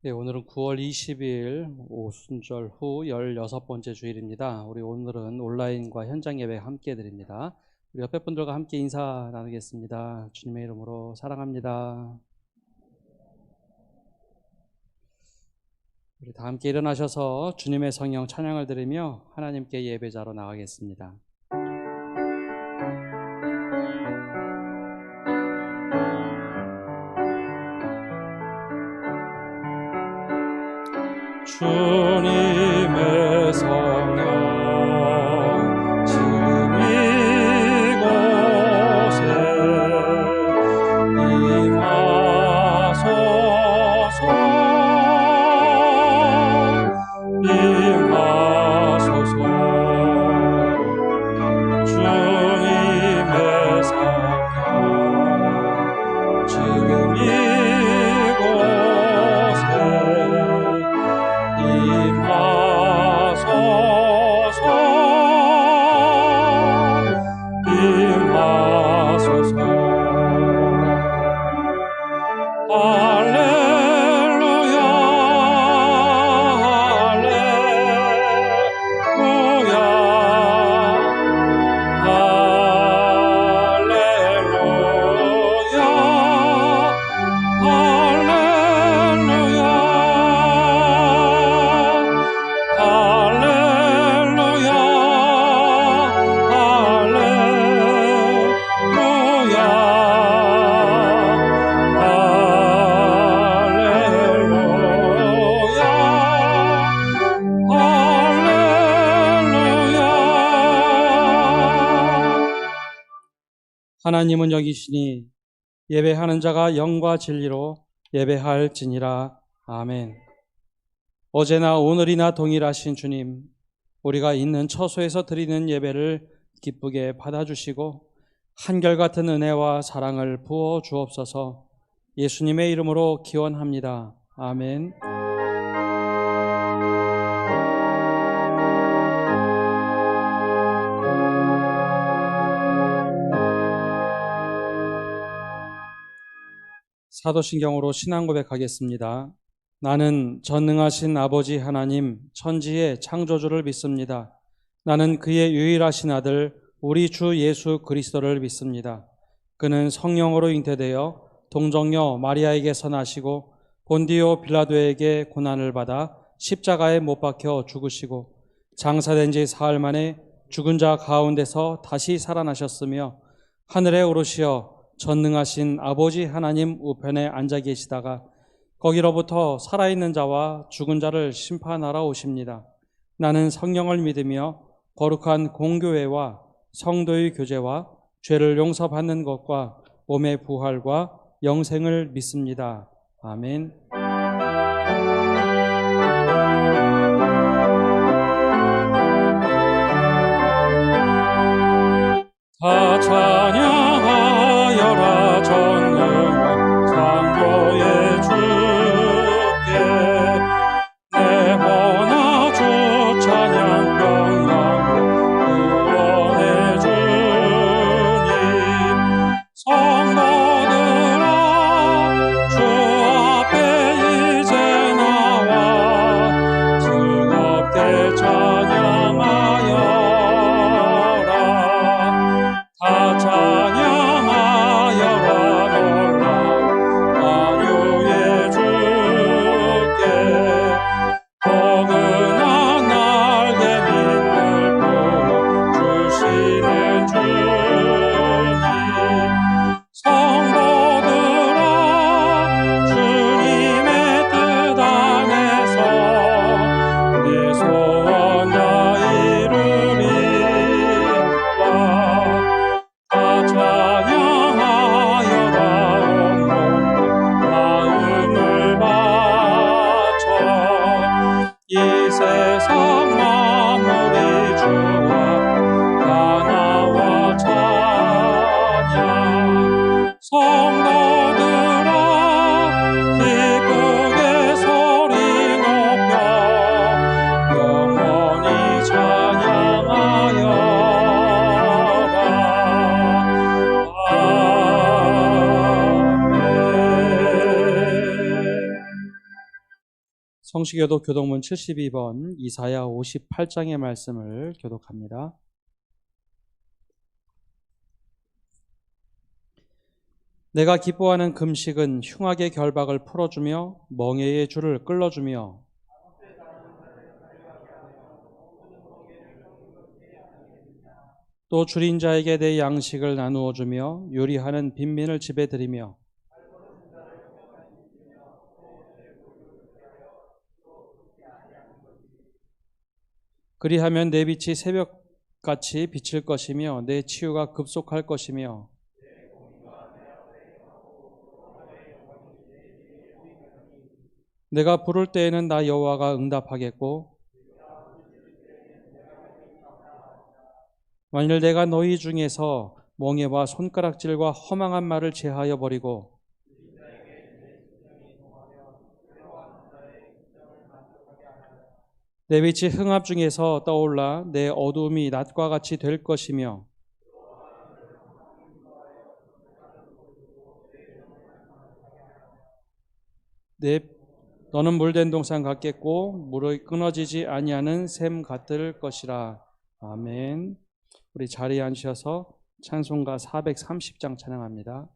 네, 오늘은 9월 20일 오순절 후 16번째 주일입니다. 우리 오늘은 온라인과 현장 예배 함께 드립니다. 우리 옆에 분들과 함께 인사 나누겠습니다. 주님의 이름으로 사랑합니다. 우리 다 함께 일어나셔서 주님의 성령 찬양을 드리며 하나님께 예배자로 나가겠습니다. 주님의 성령 지금 이곳에 임하소서 임하소서 주님의 성령 지금 이곳에 임하소서 임하소서 할렐루야 할렐루야 하나님은 여기시니 예배하는 자가 영과 진리로 예배할지니라. 아멘. 어제나 오늘이나 동일하신 주님, 우리가 있는 처소에서 드리는 예배를 기쁘게 받아주시고 한결같은 은혜와 사랑을 부어 주옵소서. 예수님의 이름으로 기원합니다. 아멘. 사도신경으로 신앙 고백하겠습니다. 나는 전능하신 아버지 하나님 천지의 창조주를 믿습니다. 나는 그의 유일하신 아들 우리 주 예수 그리스도를 믿습니다. 그는 성령으로 잉태되어 동정녀 마리아에게서 나시고 본디오 빌라도에게 고난을 받아 십자가에 못 박혀 죽으시고 장사된 지 사흘 만에 죽은 자 가운데서 다시 살아나셨으며 하늘에 오르시어 전능하신 아버지 하나님 우편에 앉아 계시다가 거기로부터 살아있는 자와 죽은 자를 심판하러 오십니다. 나는 성령을 믿으며 거룩한 공교회와 성도의 교제와 죄를 용서받는 것과 몸의 부활과 영생을 믿습니다. 아멘. 다 찬양하여라 전능한 창조의 주께 내보나 주 찬양 평강으로 구원해 주님 성도들아 주 앞에 이제 나와 즐겁게 찬양하여 다 성시교도 교동문 72번 이사야 58장의 말씀을 교독합니다. 내가 기뻐하는 금식은 흉악의 결박을 풀어주며 멍에의 줄을 끌어주며 또 줄인 자에게 내 양식을 나누어 주며 요리하는 빈민을 집에 들이며 그리하면 내 빛이 새벽같이 비칠 것이며 내 치유가 급속할 것이며 내가 부를 때에는 나 여호와가 응답하겠고 만일 내가 너희 중에서 멍에와 손가락질과 허망한 말을 제하여 버리고 내 빛이 흥합 중에서 떠올라 내 어두움이 낮과 같이 될 것이며 너는 물된 동산 같겠고 물이 끊어지지 아니하는 샘 같을 것이라. 아멘. 우리 자리에 앉으셔서 찬송가 430장 찬양합니다.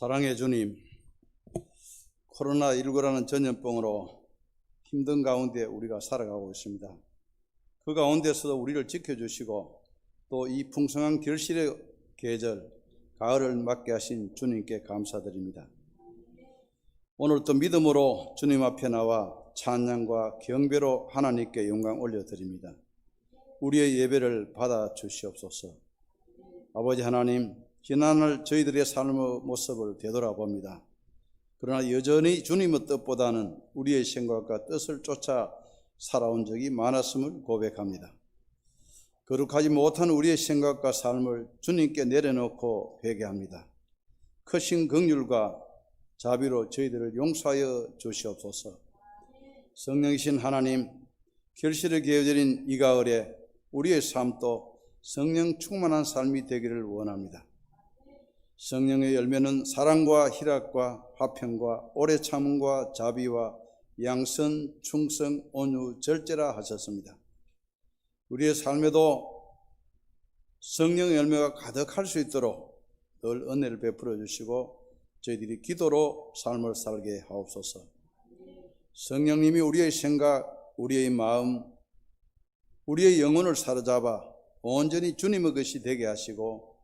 사랑의 주님, 코로나19라는 전염병으로 힘든 가운데 우리가 살아가고 있습니다. 그 가운데서도 우리를 지켜주시고 또 이 풍성한 결실의 계절, 가을을 맞게 하신 주님께 감사드립니다. 오늘도 믿음으로 주님 앞에 나와 찬양과 경배로 하나님께 영광 올려드립니다. 우리의 예배를 받아주시옵소서. 아버지 하나님, 지난날 저희들의 삶의 모습을 되돌아봅니다. 그러나 여전히 주님의 뜻보다는 우리의 생각과 뜻을 쫓아 살아온 적이 많았음을 고백합니다. 거룩하지 못한 우리의 생각과 삶을 주님께 내려놓고 회개합니다. 크신 긍휼과 자비로 저희들을 용서하여 주시옵소서. 성령이신 하나님, 결실의 계절인 이 가을에 우리의 삶도 성령 충만한 삶이 되기를 원합니다. 성령의 열매는 사랑과 희락과 화평과 오래 참음과 자비와 양선, 충성, 온유, 절제라 하셨습니다. 우리의 삶에도 성령의 열매가 가득할 수 있도록 늘 은혜를 베풀어 주시고 저희들이 기도로 삶을 살게 하옵소서. 성령님이 우리의 생각, 우리의 마음, 우리의 영혼을 사로잡아 온전히 주님의 것이 되게 하시고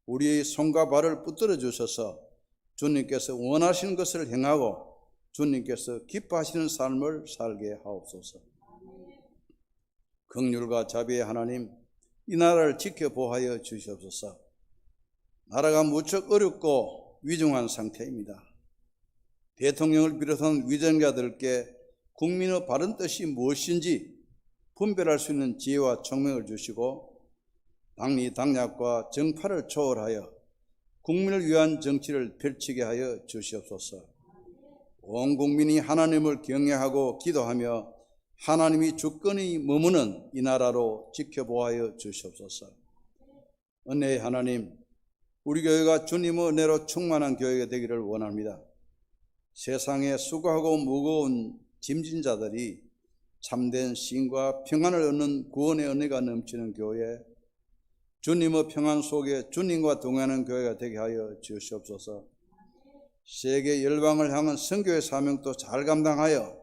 우리의 손과 발을 붙들어 주셔서 주님께서 원하시는 것을 행하고 주님께서 기뻐하시는 삶을 살게 하옵소서. 긍휼과 자비의 하나님, 이 나라를 지켜보하여 주시옵소서. 나라가 무척 어렵고 위중한 상태입니다. 대통령을 비롯한 위정자들께 국민의 바른 뜻이 무엇인지 분별할 수 있는 지혜와 총명을 주시고 당리 당략과 정파를 초월하여 국민을 위한 정치를 펼치게 하여 주시옵소서. 온 국민이 하나님을 경외하고 기도하며 하나님이 주권이 머무는 이 나라로 지켜보아여 주시옵소서. 은혜의 하나님, 우리 교회가 주님의 은혜로 충만한 교회가 되기를 원합니다. 세상에 수고하고 무거운 짐진 자들이 참된 신과 평안을 얻는 구원의 은혜가 넘치는 교회, 주님의 평안 속에 주님과 동행하는 교회가 되게 하여 주시옵소서. 세계 열방을 향한 선교의 사명도 잘 감당하여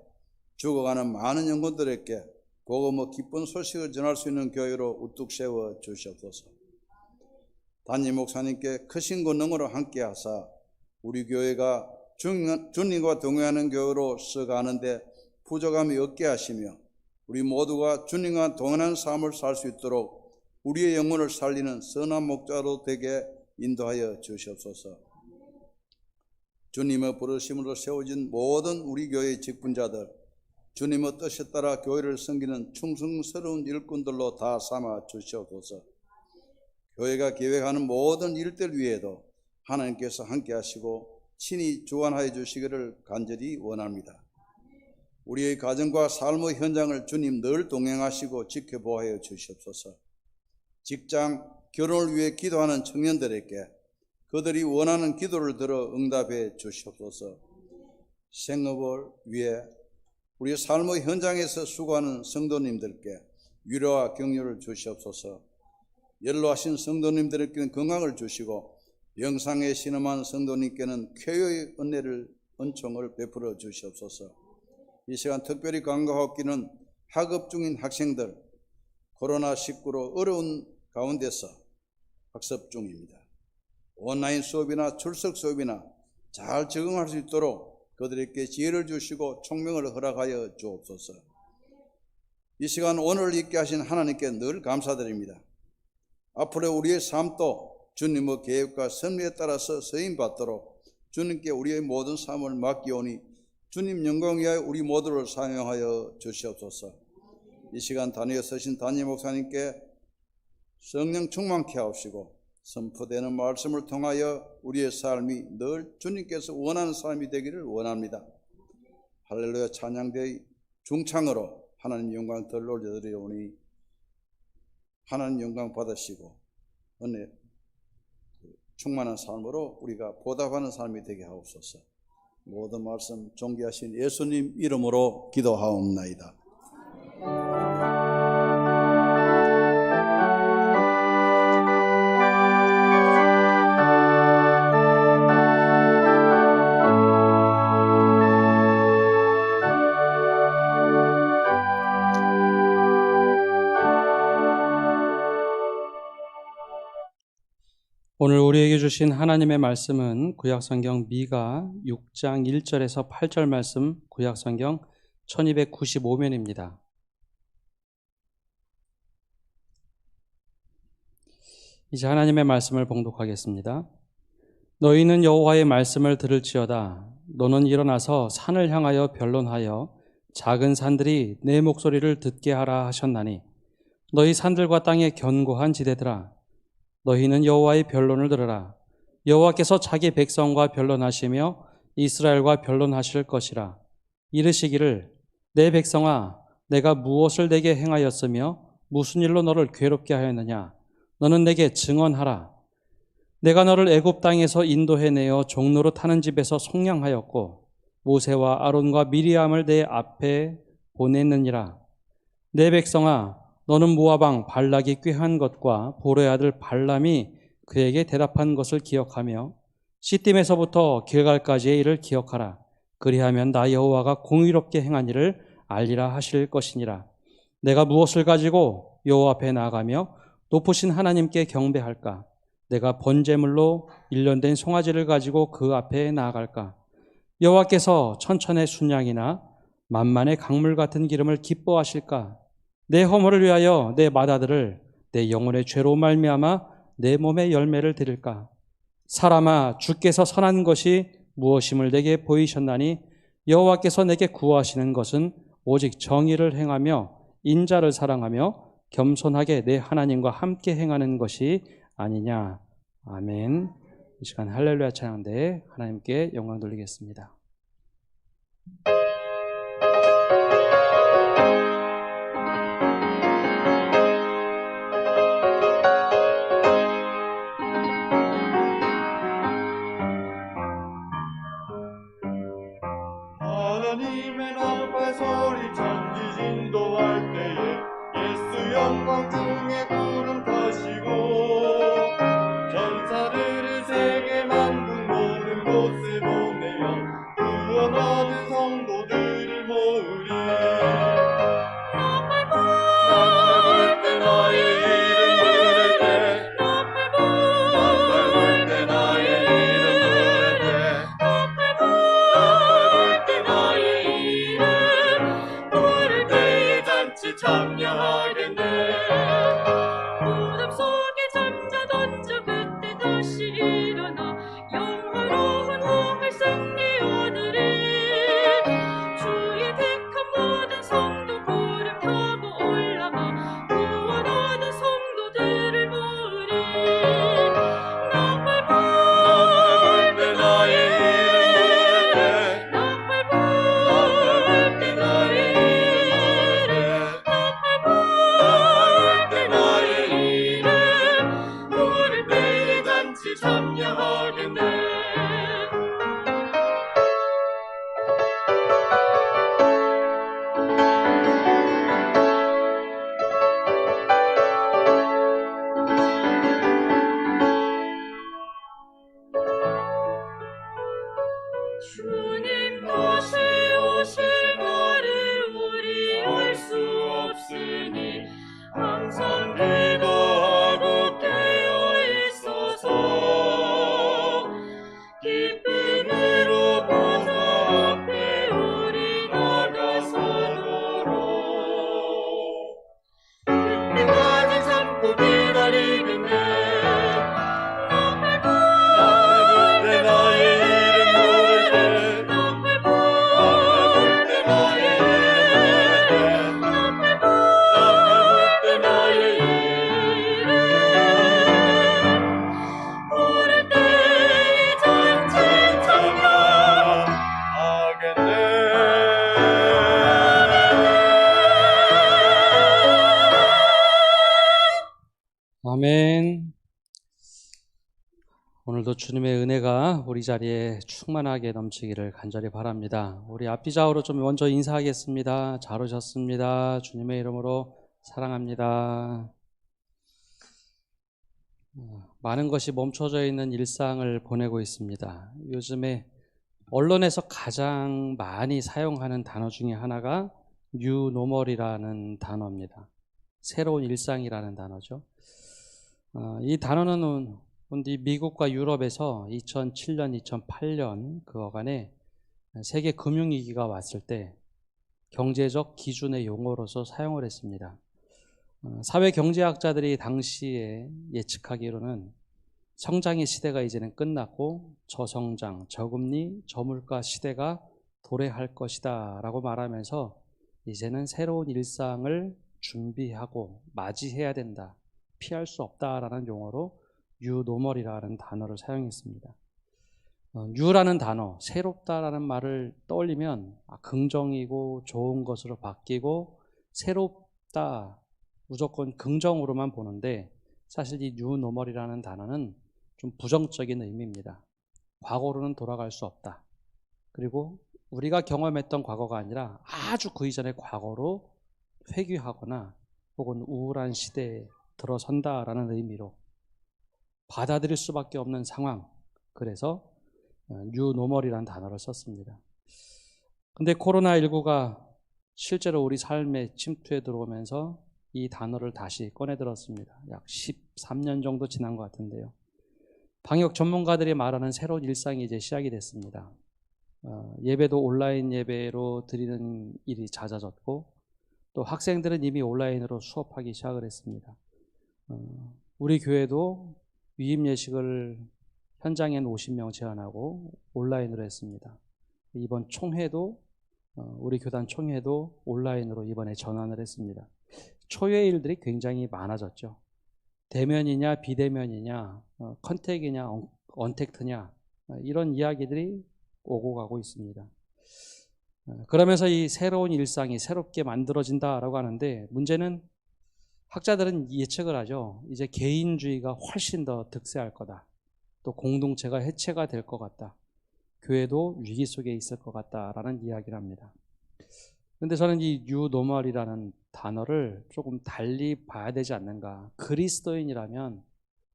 죽어가는 많은 영혼들에게 복음의 기쁜 소식을 전할 수 있는 교회로 우뚝 세워 주시옵소서. 담임 목사님께 크신 권능으로 함께 하사 우리 교회가 주님과 동행하는 교회로 써가는데 부족함이 없게 하시며 우리 모두가 주님과 동행하는 삶을 살 수 있도록 우리의 영혼을 살리는 선한 목자로 되게 인도하여 주시옵소서. 주님의 부르심으로 세워진 모든 우리 교회의 직분자들, 주님의 뜻에 따라 교회를 섬기는 충성스러운 일꾼들로 다 삼아 주시옵소서. 교회가 계획하는 모든 일들 위에도 하나님께서 함께 하시고 친히 주관하여 주시기를 간절히 원합니다. 우리의 가정과 삶의 현장을 주님 늘 동행하시고 지켜보아여 주시옵소서. 직장, 결혼을 위해 기도하는 청년들에게 그들이 원하는 기도를 들어 응답해 주시옵소서. 생업을 위해 우리 삶의 현장에서 수고하는 성도님들께 위로와 격려를 주시옵소서. 연로하신 성도님들에게는 건강을 주시고 병상에 신음한 성도님께는 쾌유의 은총을 베풀어 주시옵소서. 이 시간 특별히 간과하옵기는 학업 중인 학생들, 코로나19로 어려운 가운데서 학습 중입니다. 온라인 수업이나 출석 수업이나 잘 적응할 수 있도록 그들에게 지혜를 주시고 총명을 허락하여 주옵소서. 이 시간 오늘 있게 하신 하나님께 늘 감사드립니다. 앞으로 우리의 삶도 주님의 계획과 섭리에 따라서 쓰임받도록 주님께 우리의 모든 삶을 맡기오니 주님 영광 위하여 우리 모두를 사용하여 주시옵소서. 이 시간 단위에 서신 담임 목사님께 성령 충만케 하옵시고 선포되는 말씀을 통하여 우리의 삶이 늘 주님께서 원하는 삶이 되기를 원합니다. 할렐루야 찬양대의 중창으로 하나님 영광 덜 올려드리오니 하나님 영광 받으시고 은혜 충만한 삶으로 우리가 보답하는 삶이 되게 하옵소서. 모든 말씀 존귀하신 예수님 이름으로 기도하옵나이다. 오늘 우리에게 주신 하나님의 말씀은 구약성경 미가 6장 1절에서 8절 말씀, 구약성경 1295면입니다. 이제 하나님의 말씀을 봉독하겠습니다. 너희는 여호와의 말씀을 들을지어다. 너는 일어나서 산을 향하여 변론하여 작은 산들이 내 목소리를 듣게 하라 하셨나니 너희 산들과 땅의 견고한 지대들아 너희는 여호와의 변론을 들으라. 여호와께서 자기 백성과 변론하시며 이스라엘과 변론하실 것이라. 이르시기를 내 백성아 내가 무엇을 내게 행하였으며 무슨 일로 너를 괴롭게 하였느냐. 너는 내게 증언하라. 내가 너를 애굽 땅에서 인도해내어 종로로 타는 집에서 속량하였고 모세와 아론과 미리암을 내 앞에 보냈느니라. 내 백성아 너는 모압 왕 발락이 꾀한 것과 보로의 아들 발람이 그에게 대답한 것을 기억하며 시딤에서부터 길갈까지의 일을 기억하라. 그리하면 나 여호와가 공의롭게 행한 일을 알리라 하실 것이니라. 내가 무엇을 가지고 여호와 앞에 나아가며 높으신 하나님께 경배할까? 내가 번제물로 일련된 송아지를 가지고 그 앞에 나아갈까? 여호와께서 천천의 순양이나 만만의 강물 같은 기름을 기뻐하실까? 내 허물을 위하여 내 맏아들을 내 영혼의 죄로 말미암아 내 몸의 열매를 드릴까? 사람아, 주께서 선한 것이 무엇임을 내게 보이셨나니 여호와께서 내게 구하시는 것은 오직 정의를 행하며 인자를 사랑하며 겸손하게 내 하나님과 함께 행하는 것이 아니냐. 아멘. 이 시간 할렐루야 찬양대 하나님께 영광 돌리겠습니다. 하나님의 나팔 소리 천지진도할 때에 예수 영광 중에 구름 타시고 천사들을 세계 만국 모든 곳에 보내어 구원 얻은 성도들을 모으리. 나팔 불 때 나의 이름 부를 때 나팔 불 때 나의 이름 부를 때 나팔 불 때 나의 이름 부를 때에 잔치 참여하겠네. 무덤 속에 잠자던 자 그때 다시 일어나 영화로운 왕을 승리 얻으리. 주의 택한 모든 성도 구름 타고 올라가 구원 얻은 성도들을 모으리. 나팔 불 때 나의 이름 부를 때 나팔 불 때 나의 이름 나팔 불 때 나의 이름 부를 때에 잔치 참여하겠네. 주님 다시 오실 날을 우리 알 수 없으니 항상 기도하고 깨어 있어서 기쁨으로 보좌 앞에 우리 나가서도록 그때까지 참고 기다리겠네. 나팔 불 때 나의 이름 부를 때 나팔 불 때 나의 이름 나팔 불 때 나의 이름 부를 때에 잔치 참여하겠네. 아멘. 오늘도 주님의 은혜가 우리 자리에 충만하게 넘치기를 간절히 바랍니다. 우리 앞뒤 좌우로 좀 먼저 인사하겠습니다. 잘 오셨습니다. 주님의 이름으로 사랑합니다. 많은 것이 멈춰져 있는 일상을 보내고 있습니다. 요즘에 언론에서 가장 많이 사용하는 단어 중에 하나가 뉴노멀이라는 단어입니다. 새로운 일상이라는 단어죠. 이 단어는 미국과 유럽에서 2007년, 2008년 그어간에 세계 금융위기가 왔을 때 경제적 기준의 용어로서 사용을 했습니다. 사회경제학자들이 당시에 예측하기로는 성장의 시대가 이제는 끝났고 저성장, 저금리, 저물가 시대가 도래할 것이다 라고 말하면서 이제는 새로운 일상을 준비하고 맞이해야 된다, 피할 수 없다라는 용어로 뉴노멀이라는 단어를 사용했습니다. 뉴라는 단어, 새롭다라는 말을 떠올리면 긍정이고 좋은 것으로 바뀌고 새롭다, 무조건 긍정으로만 보는데 사실 이 뉴노멀이라는 단어는 좀 부정적인 의미입니다. 과거로는 돌아갈 수 없다. 그리고 우리가 경험했던 과거가 아니라 아주 그 이전의 과거로 회귀하거나 혹은 우울한 시대에 들어선다라는 의미로 받아들일 수밖에 없는 상황. 그래서 뉴노멀이라는 단어를 썼습니다. 근데 코로나19가 실제로 우리 삶에 침투해 들어오면서 이 단어를 다시 꺼내 들었습니다. 약 13년 정도 지난 것 같은데요. 방역 전문가들이 말하는 새로운 일상이 이제 시작이 됐습니다. 예배도 온라인 예배로 드리는 일이 잦아졌고, 또 학생들은 이미 온라인으로 수업하기 시작을 했습니다. 우리 교회도 위임 예식을 현장엔 50명 제한하고 온라인으로 했습니다. 이번 총회도 우리 교단 총회도 온라인으로 이번에 전환을 했습니다. 초유의 일들이 굉장히 많아졌죠. 대면이냐 비대면이냐, 컨택이냐 언택트냐, 이런 이야기들이 오고 가고 있습니다. 그러면서 이 새로운 일상이 새롭게 만들어진다라고 하는데, 문제는 학자들은 예측을 하죠. 이제 개인주의가 훨씬 더 득세할 거다. 또 공동체가 해체가 될 것 같다. 교회도 위기 속에 있을 것 같다라는 이야기를 합니다. 그런데 저는 이 뉴노멀이라는 단어를 조금 달리 봐야 되지 않는가, 그리스도인이라면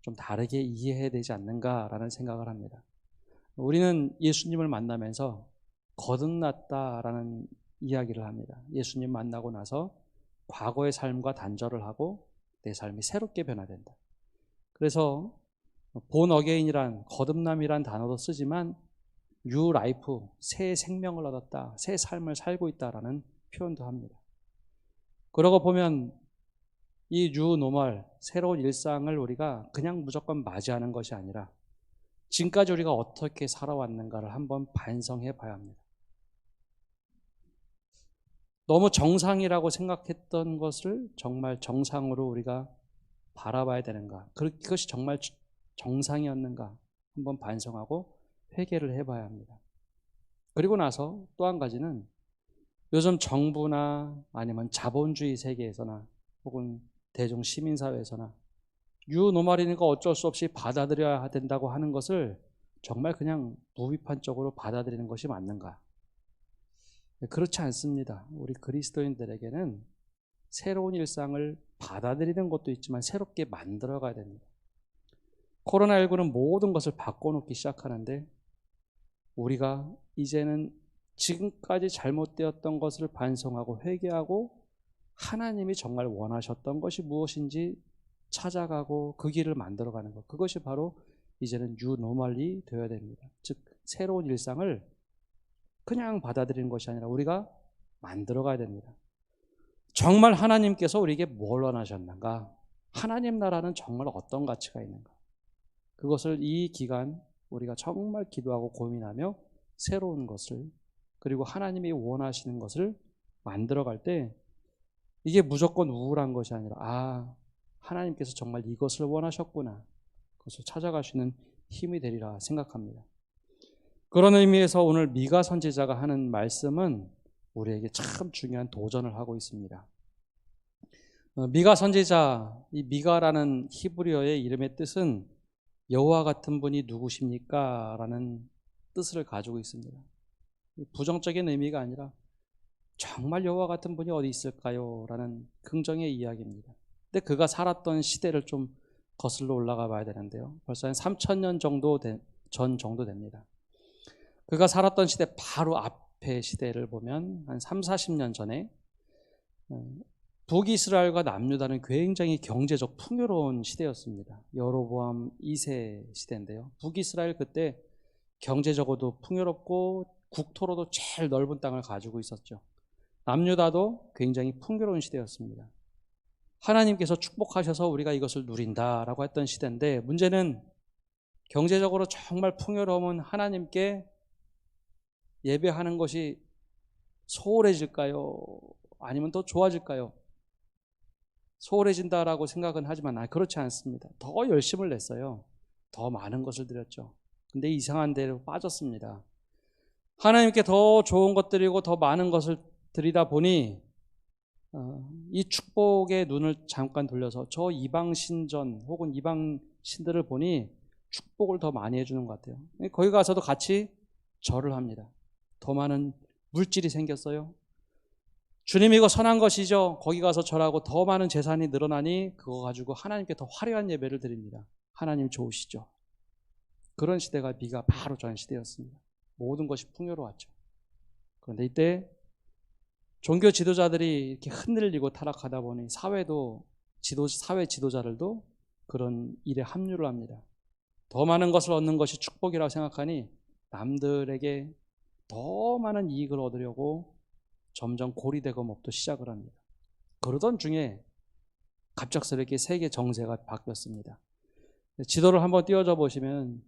좀 다르게 이해해야 되지 않는가라는 생각을 합니다. 우리는 예수님을 만나면서 거듭났다라는 이야기를 합니다. 예수님 만나고 나서 과거의 삶과 단절을 하고 내 삶이 새롭게 변화된다. 그래서 본 어게인이란, 거듭남이란 단어도 쓰지만 뉴 라이프, 새 생명을 얻었다, 새 삶을 살고 있다라는 표현도 합니다. 그러고 보면 이 뉴 노멀, 새로운 일상을 우리가 그냥 무조건 맞이하는 것이 아니라 지금까지 우리가 어떻게 살아왔는가를 한번 반성해 봐야 합니다. 너무 정상이라고 생각했던 것을 정말 정상으로 우리가 바라봐야 되는가, 그것이 정말 정상이었는가 한번 반성하고 회개를 해봐야 합니다. 그리고 나서 또 한 가지는, 요즘 정부나 아니면 자본주의 세계에서나 혹은 대중 시민사회에서나 뉴노멀이니까 어쩔 수 없이 받아들여야 된다고 하는 것을 정말 그냥 무비판적으로 받아들이는 것이 맞는가? 그렇지 않습니다. 우리 그리스도인들에게는 새로운 일상을 받아들이는 것도 있지만 새롭게 만들어가야 됩니다. 코로나19는 모든 것을 바꿔놓기 시작하는데, 우리가 이제는 지금까지 잘못되었던 것을 반성하고 회개하고 하나님이 정말 원하셨던 것이 무엇인지 찾아가고 그 길을 만들어가는 것, 그것이 바로 이제는 뉴노멀이 되어야 됩니다. 즉 새로운 일상을 그냥 받아들이는 것이 아니라 우리가 만들어가야 됩니다. 정말 하나님께서 우리에게 뭘 원하셨는가, 하나님 나라는 정말 어떤 가치가 있는가, 그것을 이 기간 우리가 정말 기도하고 고민하며 새로운 것을, 그리고 하나님이 원하시는 것을 만들어갈 때 이게 무조건 우울한 것이 아니라 하나님께서 정말 이것을 원하셨구나, 그것을 찾아갈 수 있는 힘이 되리라 생각합니다. 그런 의미에서 오늘 미가 선지자가 하는 말씀은 우리에게 참 중요한 도전을 하고 있습니다. 미가 선지자, 이 미가라는 히브리어의 이름의 뜻은 여호와 같은 분이 누구십니까? 라는 뜻을 가지고 있습니다. 부정적인 의미가 아니라 정말 여호와 같은 분이 어디 있을까요? 라는 긍정의 이야기입니다. 근데 그가 살았던 시대를 좀 거슬러 올라가 봐야 되는데요. 벌써 한 3,000년 정도 전 정도 됩니다. 그가 살았던 시대 바로 앞의 시대를 보면 한 30-40년 전에 북이스라엘과 남유다는 굉장히 경제적 풍요로운 시대였습니다. 여로보암 2세 시대인데요. 북이스라엘 그때 경제적으로도 풍요롭고 국토로도 제일 넓은 땅을 가지고 있었죠. 남유다도 굉장히 풍요로운 시대였습니다. 하나님께서 축복하셔서 우리가 이것을 누린다라고 했던 시대인데, 문제는 경제적으로 정말 풍요로운 하나님께 예배하는 것이 소홀해질까요? 아니면 더 좋아질까요? 소홀해진다라고 생각은 하지만 그렇지 않습니다. 더 열심을 냈어요. 더 많은 것을 드렸죠. 근데 이상한 데로 빠졌습니다. 하나님께 더 좋은 것들이고 더 많은 것을 드리다 보니 이 축복의 눈을 잠깐 돌려서 저 이방신전 혹은 이방신들을 보니 축복을 더 많이 해주는 것 같아요. 거기 가서도 같이 절을 합니다. 더 많은 물질이 생겼어요. 주님 이거 선한 것이죠. 거기 가서 절하고 더 많은 재산이 늘어나니 그거 가지고 하나님께 더 화려한 예배를 드립니다. 하나님 좋으시죠. 그런 시대가 미가 바로 전 시대였습니다. 모든 것이 풍요로웠죠. 그런데 이때 종교 지도자들이 이렇게 흔들리고 타락하다 보니 사회 지도자들도 그런 일에 합류를 합니다. 더 많은 것을 얻는 것이 축복이라고 생각하니 남들에게 더 많은 이익을 얻으려고 점점 고리대고 먹도 시작을 합니다. 그러던 중에 갑작스럽게 세계 정세가 바뀌었습니다. 지도를 한번 띄워줘 보시면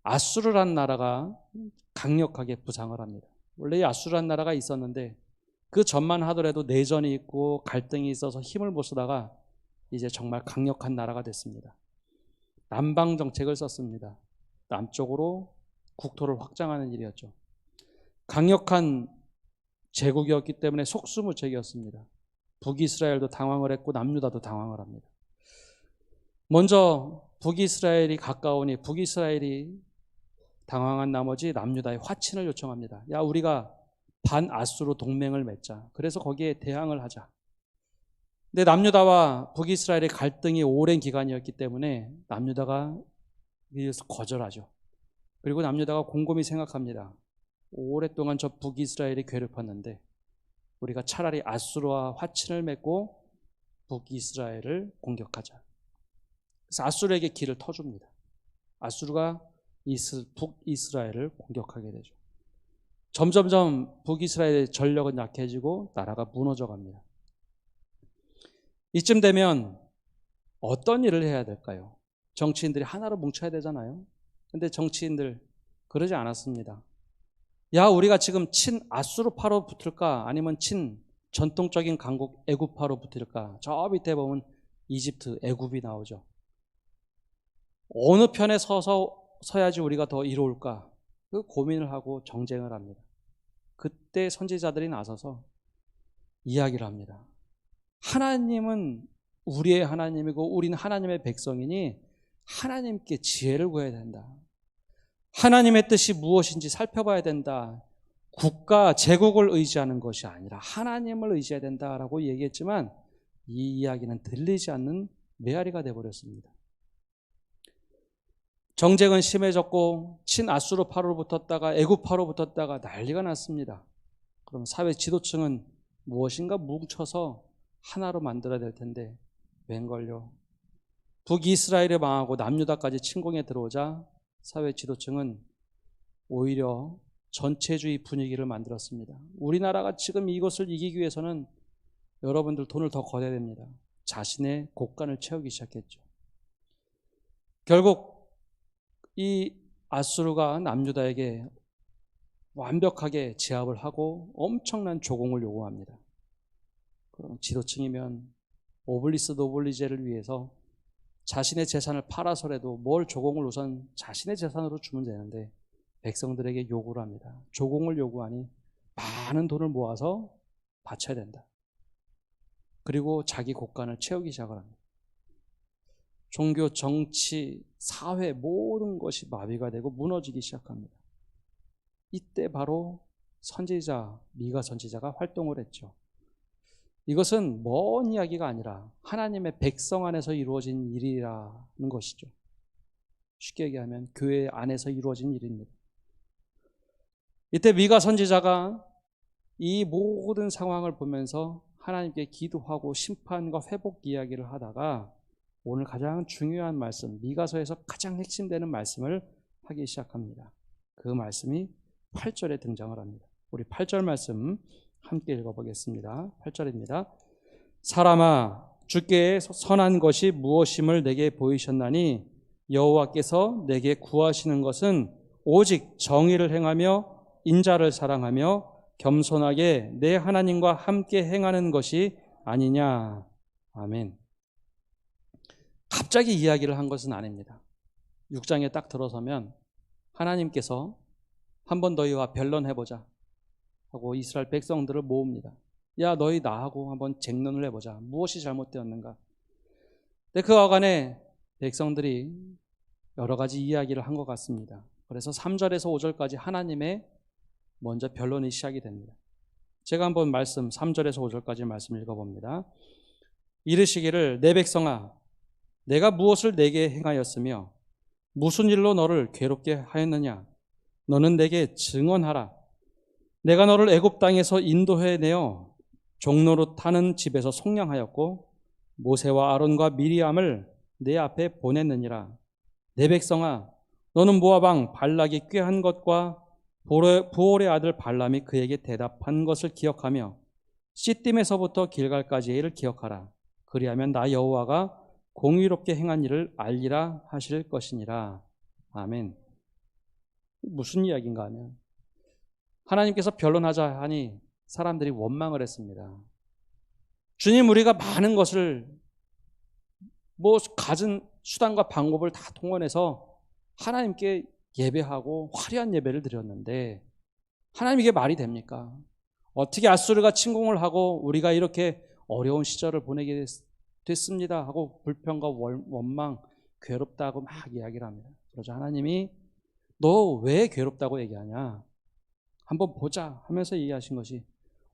아수르라는 나라가 강력하게 부상을 합니다. 원래 이 아수르라는 나라가 있었는데 그 전만 하더라도 내전이 있고 갈등이 있어서 힘을 못 쓰다가 이제 정말 강력한 나라가 됐습니다. 남방 정책을 썼습니다. 남쪽으로 국토를 확장하는 일이었죠. 강력한 제국이었기 때문에 속수무책이었습니다. 북이스라엘도 당황을 했고 남유다도 당황을 합니다. 먼저 북이스라엘이 가까우니 북이스라엘이 당황한 나머지 남유다의 화친을 요청합니다. 야, 우리가 반아수르 동맹을 맺자. 그래서 거기에 대항을 하자. 근데 남유다와 북이스라엘의 갈등이 오랜 기간이었기 때문에 남유다가 이에서 거절하죠. 그리고 남유다가 곰곰이 생각합니다. 오랫동안 저 북이스라엘이 괴롭혔는데 우리가 차라리 아수르와 화친을 맺고 북이스라엘을 공격하자. 그래서 아수르에게 길을 터줍니다. 아수르가 북이스라엘을 공격하게 되죠. 점점점 북이스라엘의 전력은 약해지고 나라가 무너져 갑니다. 이쯤 되면 어떤 일을 해야 될까요? 정치인들이 하나로 뭉쳐야 되잖아요. 근데 정치인들 그러지 않았습니다. 야, 우리가 지금 친 아수르파로 붙을까? 아니면 친 전통적인 강국 애굽파로 붙을까? 저 밑에 보면 이집트, 애굽이 나오죠. 어느 편에 서야지 우리가 더 이로울까? 그 고민을 하고 정쟁을 합니다. 그때 선지자들이 나서서 이야기를 합니다. 하나님은 우리의 하나님이고 우리는 하나님의 백성이니 하나님께 지혜를 구해야 된다. 하나님의 뜻이 무엇인지 살펴봐야 된다. 국가, 제국을 의지하는 것이 아니라 하나님을 의지해야 된다라고 얘기했지만 이 이야기는 들리지 않는 메아리가 되어버렸습니다. 정쟁은 심해졌고 친아수르파로 붙었다가 애굽파로 붙었다가 난리가 났습니다. 그럼 사회 지도층은 무엇인가 뭉쳐서 하나로 만들어야 될 텐데 웬걸요. 북이스라엘이 망하고 남유다까지 침공에 들어오자 사회 지도층은 오히려 전체주의 분위기를 만들었습니다. 우리나라가 지금 이것을 이기기 위해서는 여러분들 돈을 더 거둬야 됩니다. 자신의 곳간을 채우기 시작했죠. 결국 이 아수르가 남유다에게 완벽하게 제압을 하고 엄청난 조공을 요구합니다. 그럼 지도층이면 오블리스 노블리제를 위해서 자신의 재산을 팔아서라도 뭘 조공을 우선 자신의 재산으로 주면 되는데 백성들에게 요구를 합니다. 조공을 요구하니 많은 돈을 모아서 바쳐야 된다. 그리고 자기 곳간을 채우기 시작을 합니다. 종교, 정치, 사회 모든 것이 마비가 되고 무너지기 시작합니다. 이때 바로 선지자, 미가 선지자가 활동을 했죠. 이것은 먼 이야기가 아니라 하나님의 백성 안에서 이루어진 일이라는 것이죠. 쉽게 얘기하면 교회 안에서 이루어진 일입니다. 이때 미가 선지자가 이 모든 상황을 보면서 하나님께 기도하고 심판과 회복 이야기를 하다가 오늘 가장 중요한 말씀, 미가서에서 가장 핵심되는 말씀을 하기 시작합니다. 그 말씀이 8절에 등장을 합니다. 우리 8절 말씀 함께 읽어보겠습니다. 8절입니다. 사람아, 주께 선한 것이 무엇임을 내게 보이셨나니 여호와께서 내게 구하시는 것은 오직 정의를 행하며 인자를 사랑하며 겸손하게 내 하나님과 함께 행하는 것이 아니냐. 아멘. 갑자기 이야기를 한 것은 아닙니다. 6장에 딱 들어서면 하나님께서 한번 너희와 변론해보자 하고 이스라엘 백성들을 모읍니다. 야, 너희 나하고 한번 쟁론을 해보자. 무엇이 잘못되었는가? 근데 그와 간에 백성들이 여러 가지 이야기를 한 것 같습니다. 그래서 3절에서 5절까지 하나님의 먼저 변론이 시작이 됩니다. 제가 한번 말씀 3절에서 5절까지 말씀 읽어봅니다. 이르시기를 내 백성아 내가 무엇을 내게 행하였으며 무슨 일로 너를 괴롭게 하였느냐 너는 내게 증언하라. 내가 너를 애굽 땅에서 인도해 내어 종로로 타는 집에서 속량하였고 모세와 아론과 미리암을 내 앞에 보냈느니라. 내 백성아 너는 모압 왕 발락이 꾀한 것과 부올의 아들 발람이 그에게 대답한 것을 기억하며 시딤에서부터 길갈까지의 일을 기억하라. 그리하면 나 여호와가 공의롭게 행한 일을 알리라 하실 것이니라. 아멘. 무슨 이야기인가 하면 하나님께서 변론하자 하니 사람들이 원망을 했습니다. 주님, 우리가 많은 것을 가진 수단과 방법을 다 동원해서 하나님께 예배하고 화려한 예배를 드렸는데 하나님 이게 말이 됩니까? 어떻게 아수르가 침공을 하고 우리가 이렇게 어려운 시절을 보내게 됐습니다 하고 불평과 원망, 괴롭다고 막 이야기를 합니다. 그러자 하나님이 너 왜 괴롭다고 얘기하냐? 한번 보자 하면서 얘기하신 것이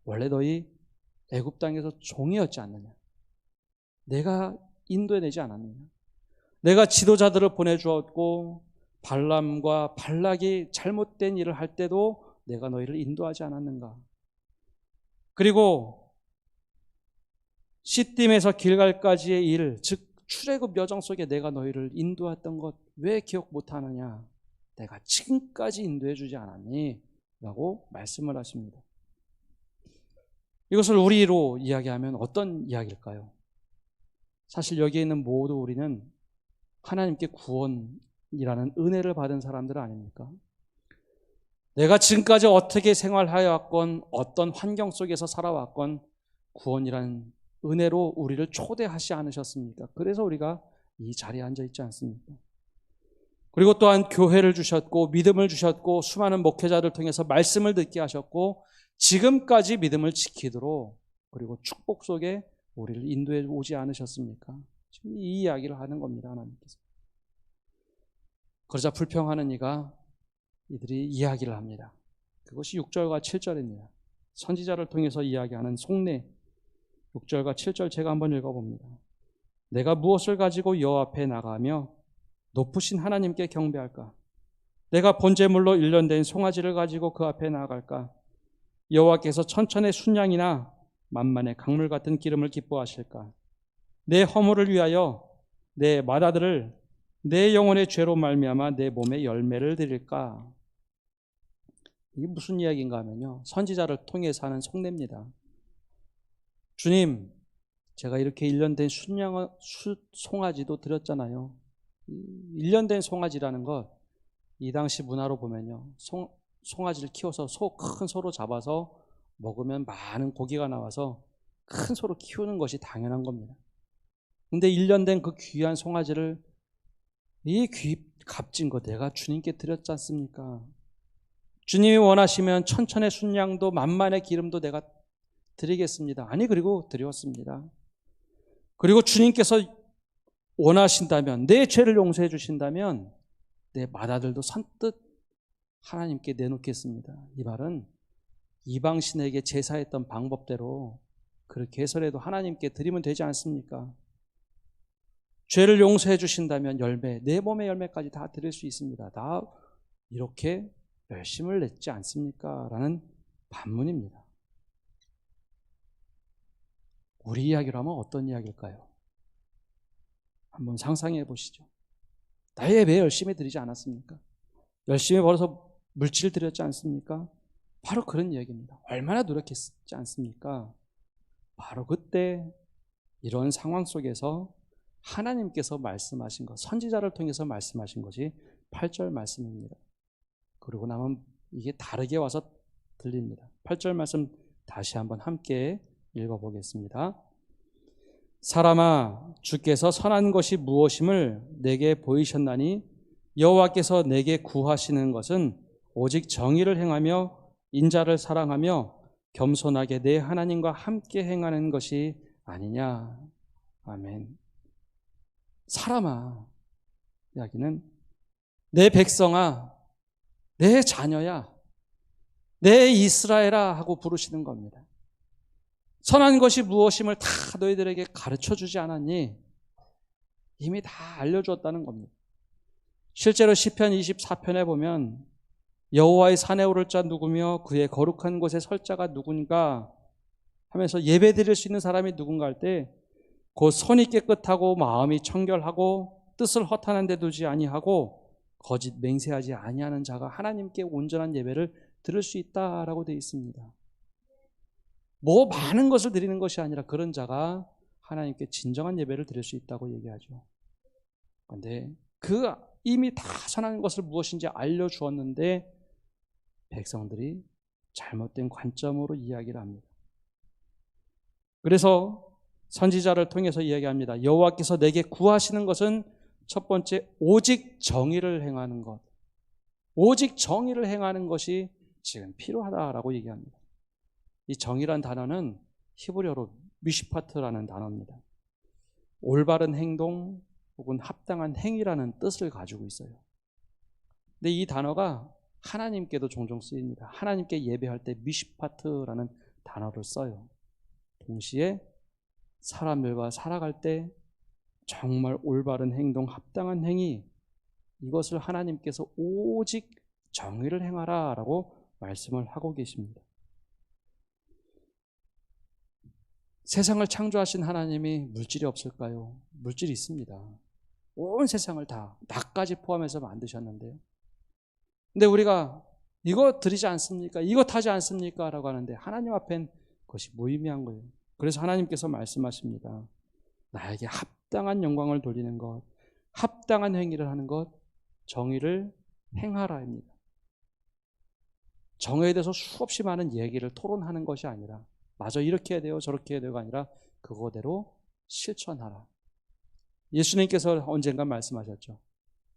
원래 너희 애굽 땅에서 종이었지 않느냐? 내가 인도해내지 않았느냐? 내가 지도자들을 보내주었고 발람과 발락이 잘못된 일을 할 때도 내가 너희를 인도하지 않았는가? 그리고 시딤에서 길갈까지의 일, 즉 출애굽 여정 속에 내가 너희를 인도했던 것 왜 기억 못하느냐? 내가 지금까지 인도해 주지 않았니? 라고 말씀을 하십니다. 이것을 우리로 이야기하면 어떤 이야기일까요? 사실 여기에 있는 모두 우리는 하나님께 구원이라는 은혜를 받은 사람들 아닙니까? 내가 지금까지 어떻게 생활하여왔건 어떤 환경 속에서 살아왔건 구원이라는 은혜로 우리를 초대하지 않으셨습니까? 그래서 우리가 이 자리에 앉아 있지 않습니까? 그리고 또한 교회를 주셨고 믿음을 주셨고 수많은 목회자를 통해서 말씀을 듣게 하셨고 지금까지 믿음을 지키도록 그리고 축복 속에 우리를 인도해 오지 않으셨습니까? 지금 이 이야기를 하는 겁니다. 하나님께서. 그러자 불평하는 이들이 이야기를 합니다. 그것이 6절과 7절입니다. 선지자를 통해서 이야기하는 속내 6절과 7절 제가 한번 읽어봅니다. 내가 무엇을 가지고 여호와 앞에 나가며 높으신 하나님께 경배할까? 내가 번제물로 일련된 송아지를 가지고 그 앞에 나아갈까? 여호와께서 천천의 순양이나 만만의 강물 같은 기름을 기뻐하실까? 내 허물을 위하여 내 맏아들을 내 영혼의 죄로 말미암아 내 몸에 열매를 드릴까? 이게 무슨 이야기인가 하면요, 선지자를 통해서 하는 속내입니다. 주님, 제가 이렇게 일련된 송아지도 드렸잖아요. 1년 된 송아지라는 것, 이 당시 문화로 보면요, 송아지를 키워서 큰 소로 잡아서 먹으면 많은 고기가 나와서 큰 소로 키우는 것이 당연한 겁니다. 근데 1년 된 그 귀한 송아지를 이 값진 거 내가 주님께 드렸지 않습니까? 주님이 원하시면 천천의 순양도 만만의 기름도 내가 드리겠습니다. 아니, 그리고 드렸습니다. 그리고 주님께서 원하신다면, 내 죄를 용서해 주신다면 내 맏아들도 선뜻 하나님께 내놓겠습니다. 이 말은 이방신에게 제사했던 방법대로 그렇게 해서라도 하나님께 드리면 되지 않습니까? 죄를 용서해 주신다면 열매, 내 몸의 열매까지 다 드릴 수 있습니다. 다 이렇게 열심을 냈지 않습니까? 라는 반문입니다. 우리 이야기로 하면 어떤 이야기일까요? 한번 상상해 보시죠. 나의 배 열심히 드리지 않았습니까? 열심히 벌어서 물질 드렸지 않습니까? 바로 그런 이야기입니다. 얼마나 노력했지 않습니까? 바로 그때 이런 상황 속에서 하나님께서 말씀하신 것, 선지자를 통해서 말씀하신 것이 8절 말씀입니다. 그러고 나면 이게 다르게 와서 들립니다. 8절 말씀 다시 한번 함께 읽어보겠습니다. 사람아, 주께서 선한 것이 무엇임을 내게 보이셨나니 여호와께서 내게 구하시는 것은 오직 정의를 행하며 인자를 사랑하며 겸손하게 내 하나님과 함께 행하는 것이 아니냐. 아멘. 사람아, 이야기는 내 백성아, 내 자녀야, 내 이스라엘아 하고 부르시는 겁니다. 선한 것이 무엇임을 다 너희들에게 가르쳐 주지 않았니? 이미 다 알려주었다는 겁니다. 실제로 시편 24편에 보면 여호와의 산에 오를 자 누구며 그의 거룩한 곳에 설 자가 누군가 하면서 예배 드릴 수 있는 사람이 누군가 할 때 곧 손이 깨끗하고 마음이 청결하고 뜻을 허탄한 데 두지 아니하고 거짓 맹세하지 아니하는 자가 하나님께 온전한 예배를 드릴 수 있다라고 되어 있습니다. 뭐 많은 것을 드리는 것이 아니라 그런 자가 하나님께 진정한 예배를 드릴 수 있다고 얘기하죠. 그런데 그 이미 다 선한 것을 무엇인지 알려주었는데 백성들이 잘못된 관점으로 이야기를 합니다. 그래서 선지자를 통해서 이야기합니다. 여호와께서 내게 구하시는 것은 첫 번째 오직 정의를 행하는 것. 오직 정의를 행하는 것이 지금 필요하다라고 얘기합니다. 이 정의란 단어는 히브리어로 미시파트라는 단어입니다. 올바른 행동 혹은 합당한 행위라는 뜻을 가지고 있어요. 근데 이 단어가 하나님께도 종종 쓰입니다. 하나님께 예배할 때 미시파트라는 단어를 써요. 동시에 사람들과 살아갈 때 정말 올바른 행동, 합당한 행위, 이것을 하나님께서 오직 정의를 행하라 라고 말씀을 하고 계십니다. 세상을 창조하신 하나님이 물질이 없을까요? 물질이 있습니다. 온 세상을 다, 나까지 포함해서 만드셨는데요. 근데 우리가 이거 드리지 않습니까? 이거 타지 않습니까? 라고 하는데 하나님 앞엔 그것이 무의미한 거예요. 그래서 하나님께서 말씀하십니다. 나에게 합당한 영광을 돌리는 것, 합당한 행위를 하는 것, 정의를 행하라 합니다. 정의에 대해서 수없이 많은 얘기를 토론하는 것이 아니라 맞아 이렇게 해야 돼요 저렇게 해야 돼요가 아니라 그거대로 실천하라. 예수님께서 언젠가 말씀하셨죠.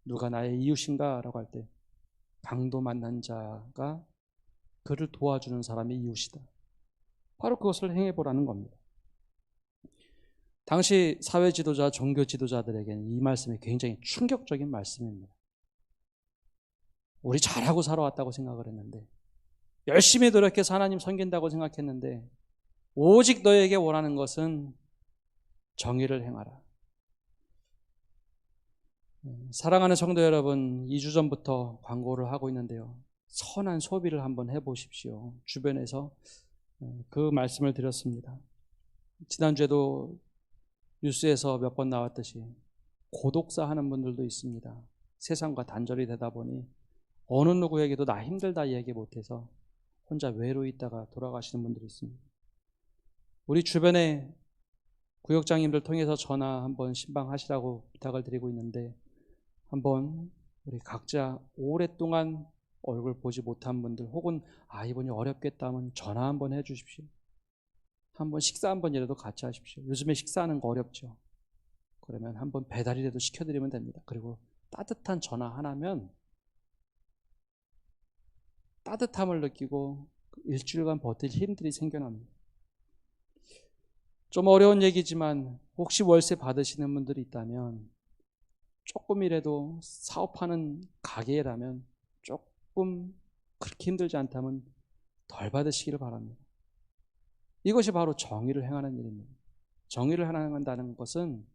누가 나의 이웃인가? 라고 할 때 강도 만난 자가 그를 도와주는 사람이 이웃이다. 바로 그것을 행해보라는 겁니다. 당시 사회 지도자, 종교 지도자들에게는 이 말씀이 굉장히 충격적인 말씀입니다. 우리 잘하고 살아왔다고 생각을 했는데 열심히 노력해서 하나님 섬긴다고 생각했는데 오직 너에게 원하는 것은 정의를 행하라. 사랑하는 성도 여러분, 2주 전부터 광고를 하고 있는데요. 선한 소비를 한번 해보십시오. 주변에서 그 말씀을 드렸습니다. 지난주에도 뉴스에서 몇 번 나왔듯이 고독사 하는 분들도 있습니다. 세상과 단절이 되다 보니 어느 누구에게도 나 힘들다 얘기 못해서 혼자 외로이 있다가 돌아가시는 분들이 있습니다. 우리 주변에 구역장님들 통해서 전화 한번 신방하시라고 부탁을 드리고 있는데 한번 우리 각자 오랫동안 얼굴 보지 못한 분들 혹은 이분이 어렵겠다 하면 전화 한번 해 주십시오. 한번 식사 한번이라도 같이 하십시오. 요즘에 식사하는 거 어렵죠. 그러면 한번 배달이라도 시켜드리면 됩니다. 그리고 따뜻한 전화 하나면 따뜻함을 느끼고 일주일간 버틸 힘들이 생겨납니다. 좀 어려운 얘기지만 혹시 월세 받으시는 분들이 있다면 조금이라도 사업하는 가게라면 조금 그렇게 힘들지 않다면 덜 받으시기를 바랍니다. 이것이 바로 정의를 행하는 일입니다. 정의를 행한다는 것은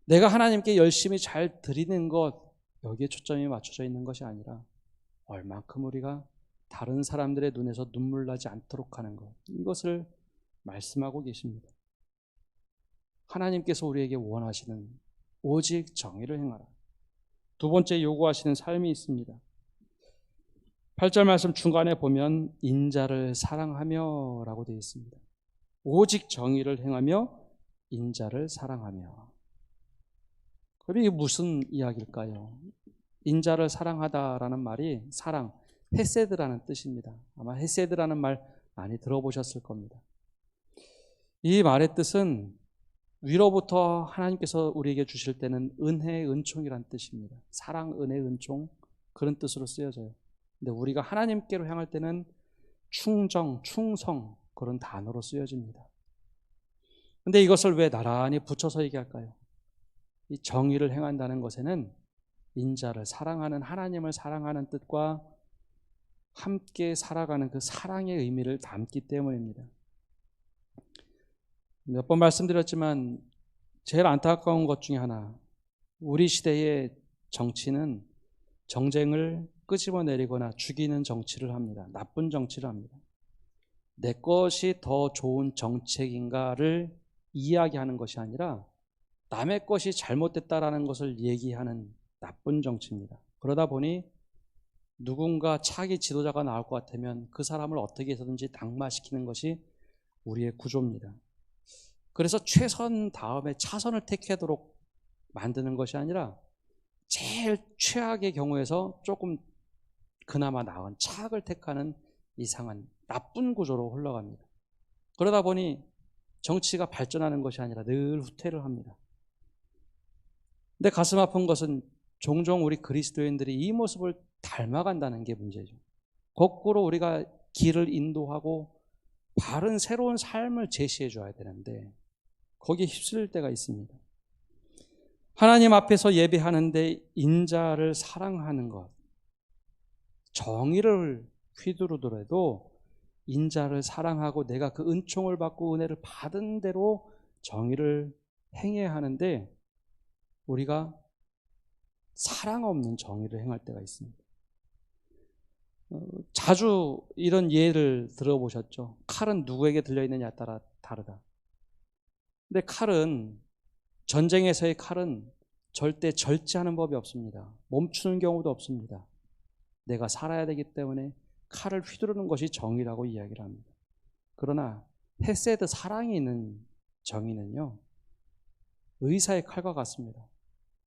내가 하나님께 열심히 잘 드리는 것, 여기에 초점이 맞춰져 있는 것이 아니라 얼만큼 우리가 다른 사람들의 눈에서 눈물 나지 않도록 하는 것, 이것을 말씀하고 계십니다. 하나님께서 우리에게 원하시는 오직 정의를 행하라. 두 번째 요구하시는 삶이 있습니다. 8절 말씀 중간에 보면 인자를 사랑하며 라고 되어 있습니다. 오직 정의를 행하며 인자를 사랑하며. 그럼 이게 무슨 이야기일까요? 인자를 사랑하다라는 말이 사랑, 헤세드라는 뜻입니다. 아마 헤세드라는 말 많이 들어보셨을 겁니다. 이 말의 뜻은 위로부터 하나님께서 우리에게 주실 때는 은혜, 은총이란 뜻입니다. 사랑, 은혜, 은총 그런 뜻으로 쓰여져요. 근데 우리가 하나님께로 향할 때는 충정, 충성 그런 단어로 쓰여집니다. 근데 이것을 왜 나란히 붙여서 얘기할까요? 이 정의를 행한다는 것에는 인자를 사랑하는 하나님을 사랑하는 뜻과 함께 살아가는 그 사랑의 의미를 담기 때문입니다. 몇 번 말씀드렸지만 제일 안타까운 것 중에 하나, 우리 시대의 정치는 정쟁을 끄집어내리거나 죽이는 정치를 합니다. 나쁜 정치를 합니다. 내 것이 더 좋은 정책인가를 이야기하는 것이 아니라 남의 것이 잘못됐다라는 것을 얘기하는 나쁜 정치입니다. 그러다 보니 누군가 차기 지도자가 나올 것 같으면 그 사람을 어떻게 해서든지 낙마시키는 것이 우리의 구조입니다. 그래서 최선 다음에 차선을 택하도록 만드는 것이 아니라 제일 최악의 경우에서 조금 그나마 나은 차악을 택하는 이상한 나쁜 구조로 흘러갑니다. 그러다 보니 정치가 발전하는 것이 아니라 늘 후퇴를 합니다. 근데 가슴 아픈 것은 종종 우리 그리스도인들이 이 모습을 닮아간다는 게 문제죠. 거꾸로 우리가 길을 인도하고 바른 새로운 삶을 제시해 줘야 되는데 거기에 휩쓸릴 때가 있습니다. 하나님 앞에서 예배하는데 인자를 사랑하는 것, 정의를 휘두르더라도 인자를 사랑하고 내가 그 은총을 받고 은혜를 받은 대로 정의를 행해야 하는데 우리가 사랑 없는 정의를 행할 때가 있습니다. 자주 이런 예를 들어보셨죠? 칼은 누구에게 들려있느냐에 따라 다르다. 근데 전쟁에서의 칼은 절대 절제하는 법이 없습니다. 멈추는 경우도 없습니다. 내가 살아야 되기 때문에 칼을 휘두르는 것이 정의라고 이야기를 합니다. 그러나 헤세드, 사랑이 있는 정의는요, 의사의 칼과 같습니다.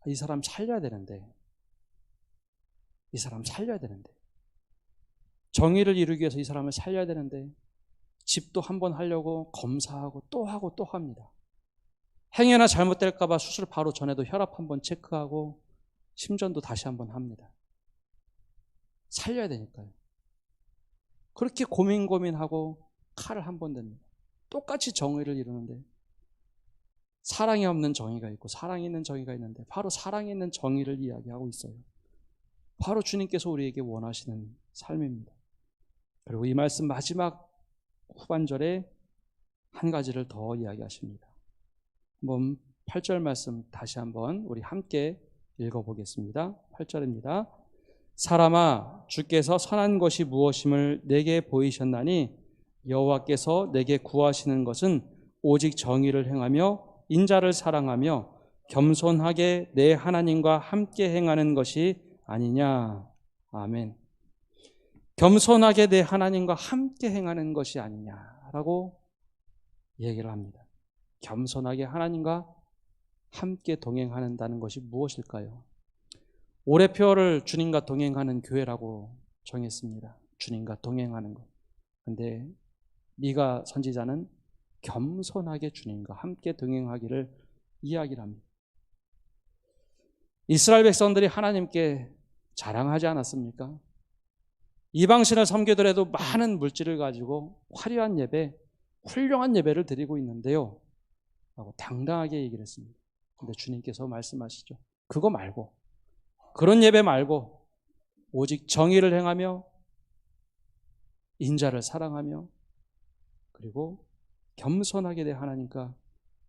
이 사람 살려야 되는데, 이 사람 살려야 되는데, 정의를 이루기 위해서 이 사람을 살려야 되는데 집도 한번 하려고 검사하고 또 하고 또 합니다. 행여나 잘못될까 봐 수술 바로 전에도 혈압 한번 체크하고 심전도 다시 한번 합니다. 살려야 되니까요. 그렇게 고민하고 칼을 한 번 댑니다. 똑같이 정의를 이루는데 사랑이 없는 정의가 있고 사랑이 있는 정의가 있는데 바로 사랑이 있는 정의를 이야기하고 있어요. 바로 주님께서 우리에게 원하시는 삶입니다. 그리고 이 말씀 마지막 후반절에 한 가지를 더 이야기하십니다. 한번 8절 말씀 다시 한번 우리 함께 읽어보겠습니다. 8절입니다. 사람아, 주께서 선한 것이 무엇임을 내게 보이셨나니 여호와께서 내게 구하시는 것은 오직 정의를 행하며 인자를 사랑하며 겸손하게 내 하나님과 함께 행하는 것이 아니냐. 아멘. 겸손하게 내 하나님과 함께 행하는 것이 아니냐라고 얘기를 합니다. 겸손하게 하나님과 함께 동행한다는 것이 무엇일까요? 올해표를 주님과 동행하는 교회라고 정했습니다. 주님과 동행하는 것. 근데 미가 선지자는 겸손하게 주님과 함께 동행하기를 이야기를 합니다. 이스라엘 백성들이 하나님께 자랑하지 않았습니까? 이방신을 섬기더라도 많은 물질을 가지고 화려한 예배, 훌륭한 예배를 드리고 있는데요 라고 당당하게 얘기를 했습니다. 근데 주님께서 말씀하시죠. 그거 말고, 그런 예배 말고 오직 정의를 행하며 인자를 사랑하며 그리고 겸손하게 내 하나님과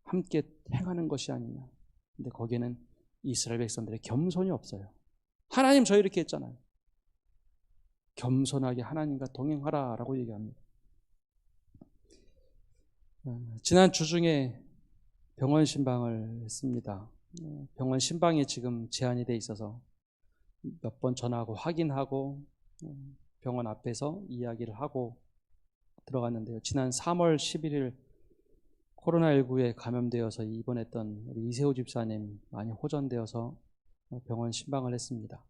함께 행하는 것이 아니냐. 근데 거기에는 이스라엘 백성들의 겸손이 없어요. 하나님 저 이렇게 했잖아요. 겸손하게 하나님과 동행하라 라고 얘기합니다. 지난 주 중에 병원 신방을 했습니다. 병원 신방이 지금 제한이 돼 있어서 몇 번 전화하고 확인하고 병원 앞에서 이야기를 하고 들어갔는데요. 지난 3월 11일 코로나19에 감염되어서 입원했던 우리 이세호 집사님 많이 호전되어서 병원 신방을 했습니다.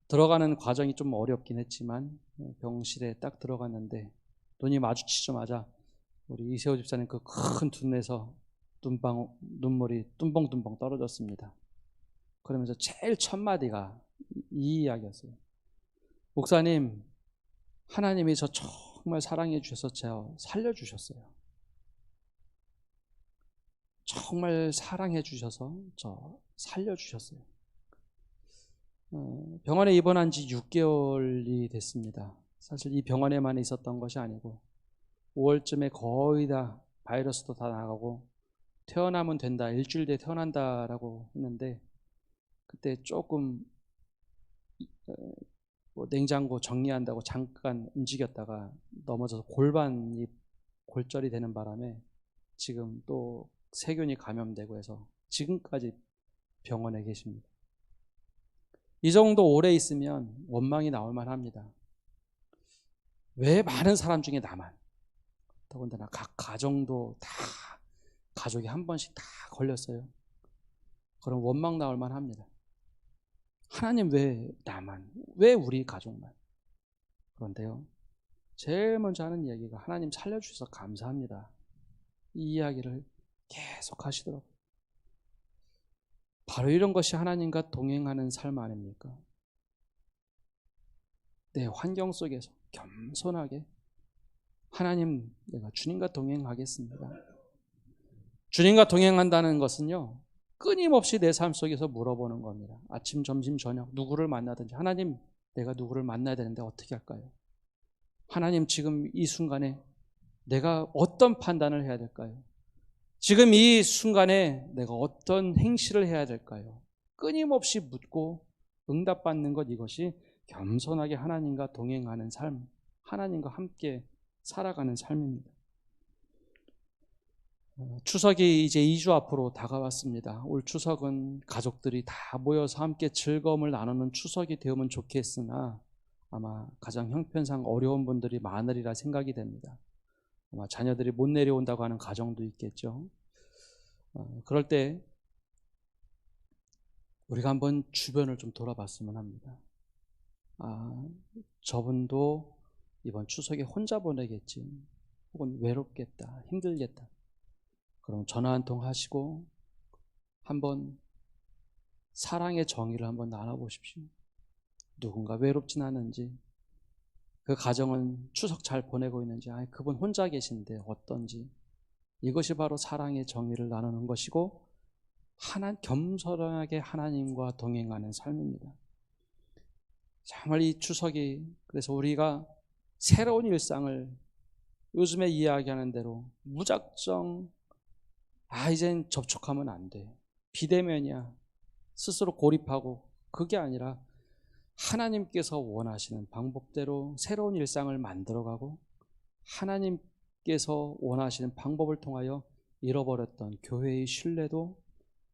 들어가는 과정이 좀 어렵긴 했지만 병실에 딱 들어갔는데 눈이 마주치자마자 우리 이세호 집사님 그 큰 눈에서 눈물이 뚱벙뚱벙 떨어졌습니다. 그러면서 제일 첫 마디가 이 이야기였어요. 목사님, 하나님이 저 정말 사랑해 주셔서 저 살려주셨어요. 정말 사랑해 주셔서 저 살려주셨어요. 병원에 입원한 지 6개월이 됐습니다. 사실 이 병원에만 있었던 것이 아니고 5월쯤에 거의 다 바이러스도 다 나가고 태어나면 된다, 일주일 뒤에 태어난다라고 했는데 그때 조금 뭐 냉장고 정리한다고 잠깐 움직였다가 넘어져서 골반이 골절이 되는 바람에 지금 또 세균이 감염되고 해서 지금까지 병원에 계십니다. 이 정도 오래 있으면 원망이 나올 만합니다. 왜 많은 사람 중에 나만, 더군다나 각 가정도 다 가족이 한 번씩 다 걸렸어요. 그럼 원망 나올 만합니다. 하나님 왜 나만, 왜 우리 가족만? 그런데요, 제일 먼저 하는 이야기가 하나님 살려주셔서 감사합니다. 이 이야기를 계속 하시더라고요. 바로 이런 것이 하나님과 동행하는 삶 아닙니까? 내 환경 속에서 겸손하게 하나님, 내가 주님과 동행하겠습니다. 주님과 동행한다는 것은요, 끊임없이 내 삶 속에서 물어보는 겁니다. 아침, 점심, 저녁 누구를 만나든지 하나님, 내가 누구를 만나야 되는데 어떻게 할까요? 하나님, 지금 이 순간에 내가 어떤 판단을 해야 될까요? 지금 이 순간에 내가 어떤 행실을 해야 될까요? 끊임없이 묻고 응답받는 것, 이것이 겸손하게 하나님과 동행하는 삶, 하나님과 함께 살아가는 삶입니다. 추석이 이제 2주 앞으로 다가왔습니다. 올 추석은 가족들이 다 모여서 함께 즐거움을 나누는 추석이 되면 좋겠으나 아마 가정 형편상 어려운 분들이 많으리라 생각이 됩니다. 아마 자녀들이 못 내려온다고 하는 가정도 있겠죠. 그럴 때 우리가 한번 주변을 좀 돌아봤으면 합니다. 저분도 이번 추석에 혼자 보내겠지, 혹은 외롭겠다, 힘들겠다. 그럼 전화 한 통 하시고 한번 사랑의 정의를 한번 나눠보십시오. 누군가 외롭진 않은지, 그 가정은 추석 잘 보내고 있는지, 그분 혼자 계신데 어떤지, 이것이 바로 사랑의 정의를 나누는 것이고 겸손하게 하나님과 동행하는 삶입니다. 정말 이 추석이, 그래서 우리가 새로운 일상을 요즘에 이야기하는 대로 무작정 이젠 접촉하면 안 돼, 비대면이야, 스스로 고립하고, 그게 아니라 하나님께서 원하시는 방법대로 새로운 일상을 만들어가고 하나님께서 원하시는 방법을 통하여 잃어버렸던 교회의 신뢰도,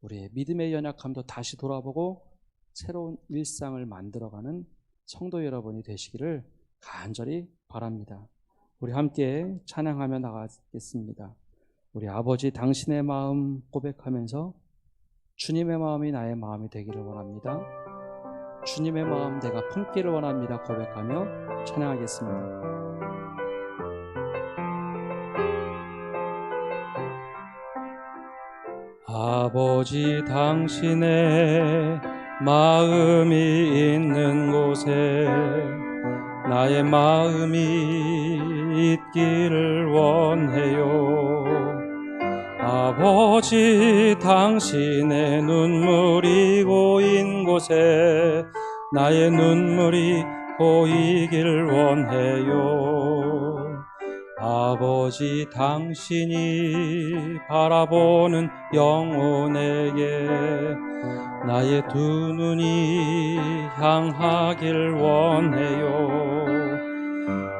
우리의 믿음의 연약함도 다시 돌아보고 새로운 일상을 만들어가는 성도 여러분이 되시기를 간절히 바랍니다. 우리 함께 찬양하며 나가겠습니다. 우리 아버지, 당신의 마음 고백하면서 주님의 마음이 나의 마음이 되기를 원합니다. 주님의 마음 내가 품기를 원합니다 고백하며 찬양하겠습니다. 아버지, 당신의 마음이 있는 곳에 나의 마음이 있기를 원해요. 아버지, 당신의 눈물이 고인 곳에 나의 눈물이 고이길 원해요. 아버지, 당신이 바라보는 영혼에게 나의 두 눈이 향하길 원해요.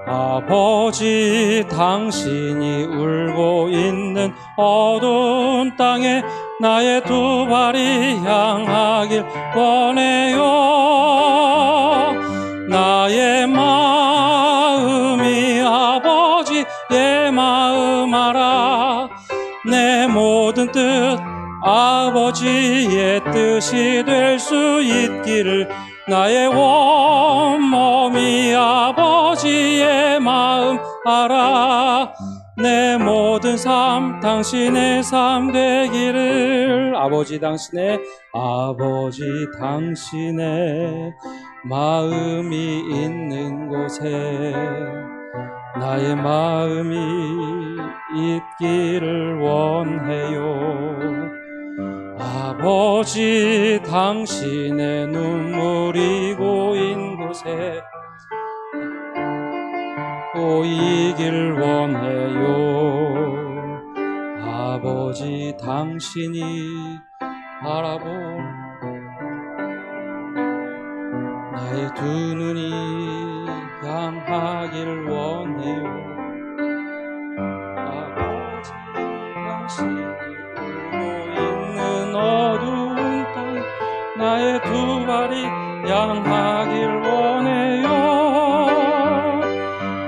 아버지, 당신이 울고 있는 어두운 땅에 나의 두 발이 향하길 원해요. 나의 마음이 아버지의 마음 알아. 내 모든 뜻 아버지의 뜻이 될 수 있기를, 나의 온몸이 아버지의 마음 알아. 내 모든 삶 당신의 삶 되기를. 아버지, 당신의 마음이 있는 곳에 나의 마음이 있기를 원해요. 아버지 당신의 눈물이 고인 곳에 보이길 원해요. 아버지 당신이 바라본 나의 두 눈이 향하길 원해요. 아버지 당신이 울고 있는 어두운 땅 나의 두 발이 향하길 원해요.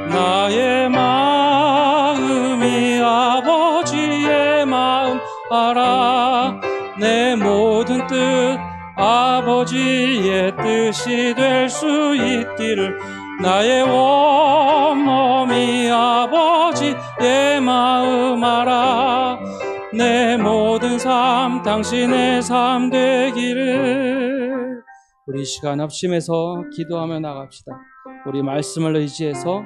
나의 마음이 아버지의 마음 알아. 내 모든 뜻 아버지의 뜻이 될 수 있기를. 나의 온몸이 아버지의 마음 알아. 내 모든 삶 당신의 삶 되기를. 우리 시간 합심해서 기도하며 나갑시다. 우리 말씀을 의지해서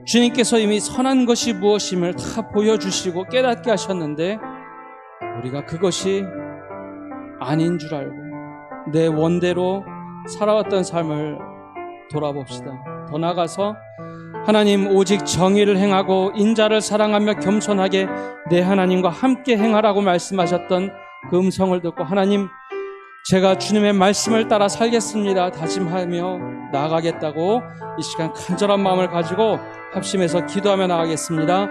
주님께서 이미 선한 것이 무엇임을 다 보여주시고 깨닫게 하셨는데 우리가 그것이 아닌 줄 알고 내 원대로 살아왔던 삶을 돌아봅시다. 더 나아가서 하나님 오직 정의를 행하고 인자를 사랑하며 겸손하게 내 하나님과 함께 행하라고 말씀하셨던 그 음성을 듣고 하나님 제가 주님의 말씀을 따라 살겠습니다 다짐하며 나아가겠다고 이 시간 간절한 마음을 가지고 합심해서 기도하며 나가겠습니다.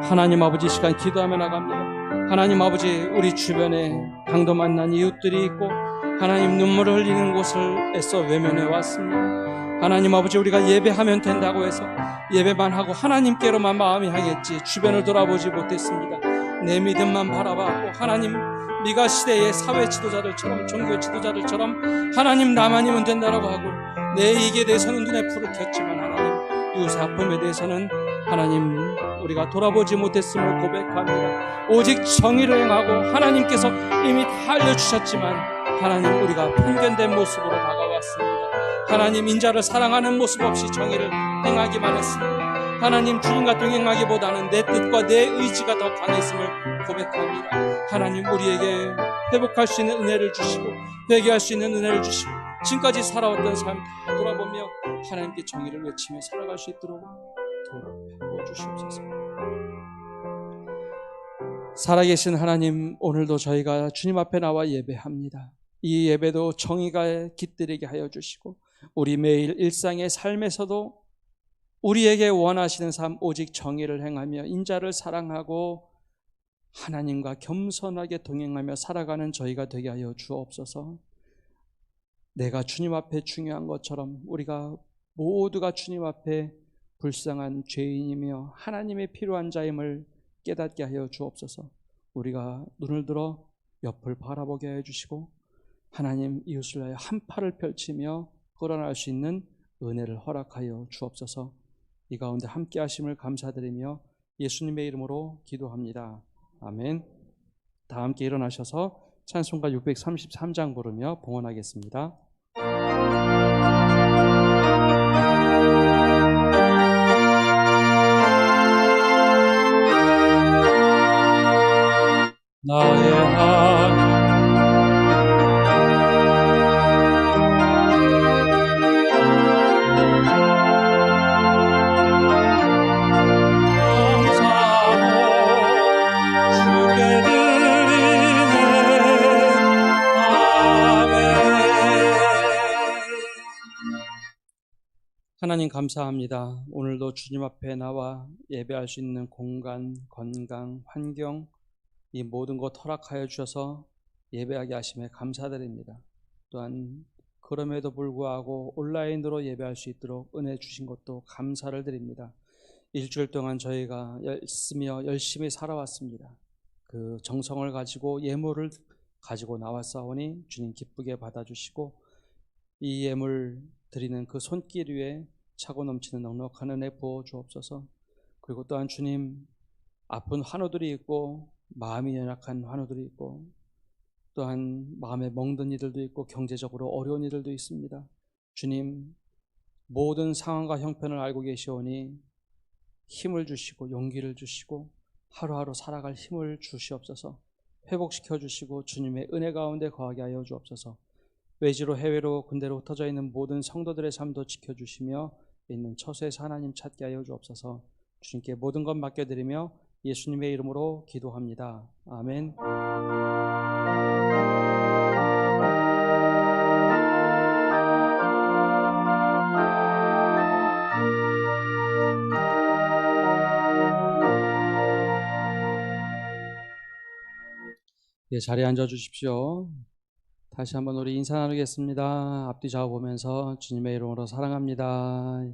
하나님 아버지 이 시간 기도하며 나갑니다. 하나님 아버지 우리 주변에 강도 만난 이웃들이 있고 하나님 눈물을 흘리는 곳을 애써 외면해 왔습니다. 하나님 아버지 우리가 예배하면 된다고 해서 예배만 하고 하나님께로만 마음이 향했지 주변을 돌아보지 못했습니다. 내 믿음만 바라봤고 하나님 미가 시대의 사회 지도자들처럼 종교 지도자들처럼 하나님 나만이면 된다라고 하고 내 이익에 대해서는 눈에 불을 켰지만 하나님 이웃의 아픔에 대해서는 하나님 우리가 돌아보지 못했음을 고백합니다. 오직 정의를 행하고 하나님께서 이미 다 알려주셨지만 하나님 우리가 편견된 모습으로 다가왔습니다. 하나님 인자를 사랑하는 모습 없이 정의를 행하기만 했습니다. 하나님 주님과 동행하기보다는 내 뜻과 내 의지가 더 강했음을 고백합니다. 하나님 우리에게 회복할 수 있는 은혜를 주시고 회개할 수 있는 은혜를 주시고 지금까지 살아왔던 삶 다 돌아보며 하나님께 정의를 외치며 살아갈 수 있도록 도와주시옵소서. 살아계신 하나님 오늘도 저희가 주님 앞에 나와 예배합니다. 이 예배도 정의가 깃들이게 하여 주시고 우리 매일 일상의 삶에서도 우리에게 원하시는 삶 오직 정의를 행하며 인자를 사랑하고 하나님과 겸손하게 동행하며 살아가는 저희가 되게 하여 주옵소서. 내가 주님 앞에 중요한 것처럼 우리가 모두가 주님 앞에 불쌍한 죄인이며 하나님의 필요한 자임을 깨닫게 하여 주옵소서. 우리가 눈을 들어 옆을 바라보게 하여 주시고 하나님 이웃을 위하여 한 팔을 펼치며 끌어날 수 있는 은혜를 허락하여 주옵소서. 이 가운데 함께 하심을 감사드리며 예수님의 이름으로 기도합니다. 아멘. 다 함께 일어나셔서 찬송가 633장 부르며 봉헌하겠습니다. 나의 하나님 하나님 감사합니다. 오늘도 주님 앞에 나와 예배할 수 있는 공간, 건강, 환경 이 모든 것 허락하여 주셔서 예배하게 하심에 감사드립니다. 또한 그럼에도 불구하고 온라인으로 예배할 수 있도록 은혜 주신 것도 감사를 드립니다. 일주일 동안 저희가 열심히 살아왔습니다. 그 정성을 가지고 예물을 가지고 나왔사오니 주님 기쁘게 받아주시고 이 예물 드리는 그 손길 위에 차고 넘치는 넉넉한 은혜 부어 주옵소서. 그리고 또한 주님 아픈 환우들이 있고 마음이 연약한 환우들이 있고 또한 마음에 멍든 이들도 있고 경제적으로 어려운 이들도 있습니다. 주님 모든 상황과 형편을 알고 계시오니 힘을 주시고 용기를 주시고 하루하루 살아갈 힘을 주시옵소서. 회복시켜 주시고 주님의 은혜 가운데 거하게 하여 주옵소서. 외지로 해외로 군대로 흩어져 있는 모든 성도들의 삶도 지켜주시며 있는 처소에서 하나님 찾게 하여 주옵소서. 주님께 모든 것 맡겨드리며 예수님의 이름으로 기도합니다. 아멘. 예, 자리에 앉아 주십시오. 다시 한번 우리 인사 나누겠습니다. 앞뒤 좌우 보면서 주님의 이름으로 사랑합니다.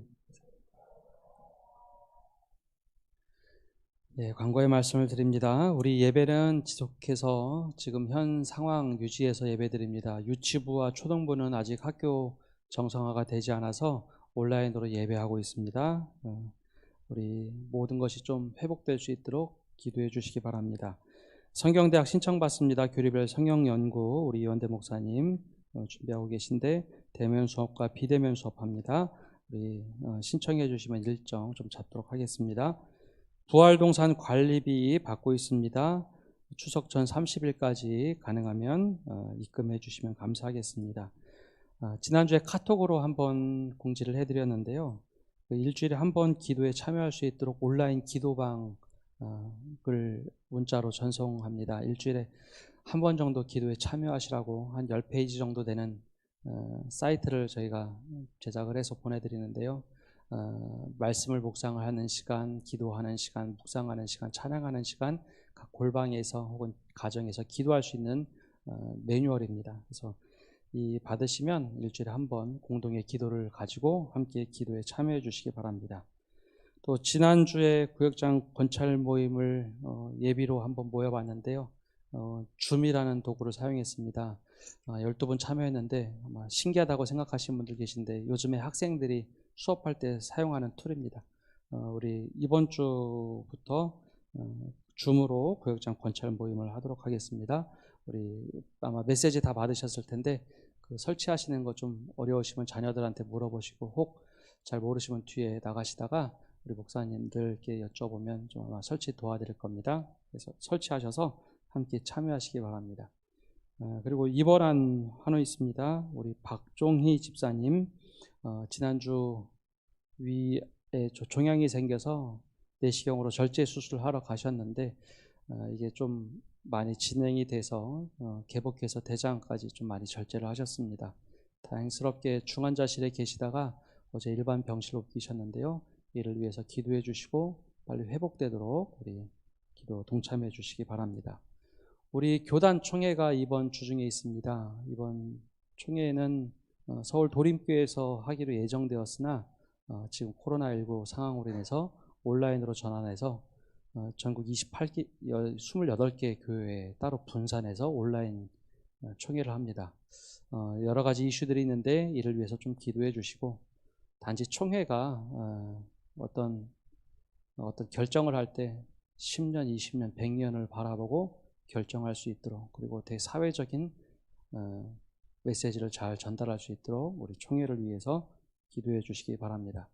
네, 광고의 말씀을 드립니다. 우리 예배는 지속해서 지금 현 상황 유지해서 예배드립니다. 유치부와 초등부는 아직 학교 정상화가 되지 않아서 온라인으로 예배하고 있습니다. 우리 모든 것이 좀 회복될 수 있도록 기도해 주시기 바랍니다. 성경대학 신청받습니다. 교리별 성경연구 우리 이원대 목사님 준비하고 계신데 대면 수업과 비대면 수업합니다. 우리 신청해 주시면 일정 좀 잡도록 하겠습니다. 부활동산 관리비 받고 있습니다. 추석 전 30일까지 가능하면 입금해 주시면 감사하겠습니다. 지난주에 카톡으로 한번 공지를 해드렸는데요. 일주일에 한 번 기도에 참여할 수 있도록 온라인 기도방을 문자로 전송합니다. 일주일에 한 번 정도 기도에 참여하시라고 한 10페이지 정도 되는 사이트를 저희가 제작을 해서 보내드리는데요. 말씀을 묵상을 하는 시간, 기도하는 시간, 묵상하는 시간, 찬양하는 시간, 각 골방에서 혹은 가정에서 기도할 수 있는 매뉴얼입니다. 그래서 이 받으시면 일주일에 한 번 공동의 기도를 가지고 함께 기도에 참여해 주시기 바랍니다. 또 지난주에 구역장 권찰 모임을 예비로 한번 모여봤는데요. 줌이라는 도구를 사용했습니다. 12분 참여했는데 아마 신기하다고 생각하시는 분들 계신데 요즘에 학생들이 수업할 때 사용하는 툴입니다. 우리 이번 주부터 줌으로 구역장 권찰 모임을 하도록 하겠습니다. 우리 아마 메시지 다 받으셨을 텐데 그 설치하시는 거 좀 어려우시면 자녀들한테 물어보시고 혹 잘 모르시면 뒤에 나가시다가 우리 목사님들께 여쭤보면 좀 아마 설치 도와드릴 겁니다. 그래서 설치하셔서 함께 참여하시기 바랍니다. 그리고 입원한 환우 있습니다. 우리 박종희 집사님 지난주 위에 종양이 생겨서 내시경으로 절제 수술을 하러 가셨는데 이게 좀 많이 진행이 돼서 개복해서 대장까지 좀 많이 절제를 하셨습니다. 다행스럽게 중환자실에 계시다가 어제 일반 병실로 옮기셨는데요. 이를 위해서 기도해 주시고 빨리 회복되도록 우리 기도 동참해 주시기 바랍니다. 우리 교단 총회가 이번 주 중에 있습니다. 이번 총회는 서울 도림교에서 하기로 예정되었으나 지금 코로나19 상황으로 인해서 온라인으로 전환해서 전국 28개 교회에 따로 분산해서 온라인 총회를 합니다. 여러 가지 이슈들이 있는데 이를 위해서 좀 기도해 주시고 단지 총회가 어떤 결정을 할 때 10년, 20년, 100년을 바라보고 결정할 수 있도록 그리고 대사회적인 메시지를 잘 전달할 수 있도록 우리 총회를 위해서 기도해 주시기 바랍니다.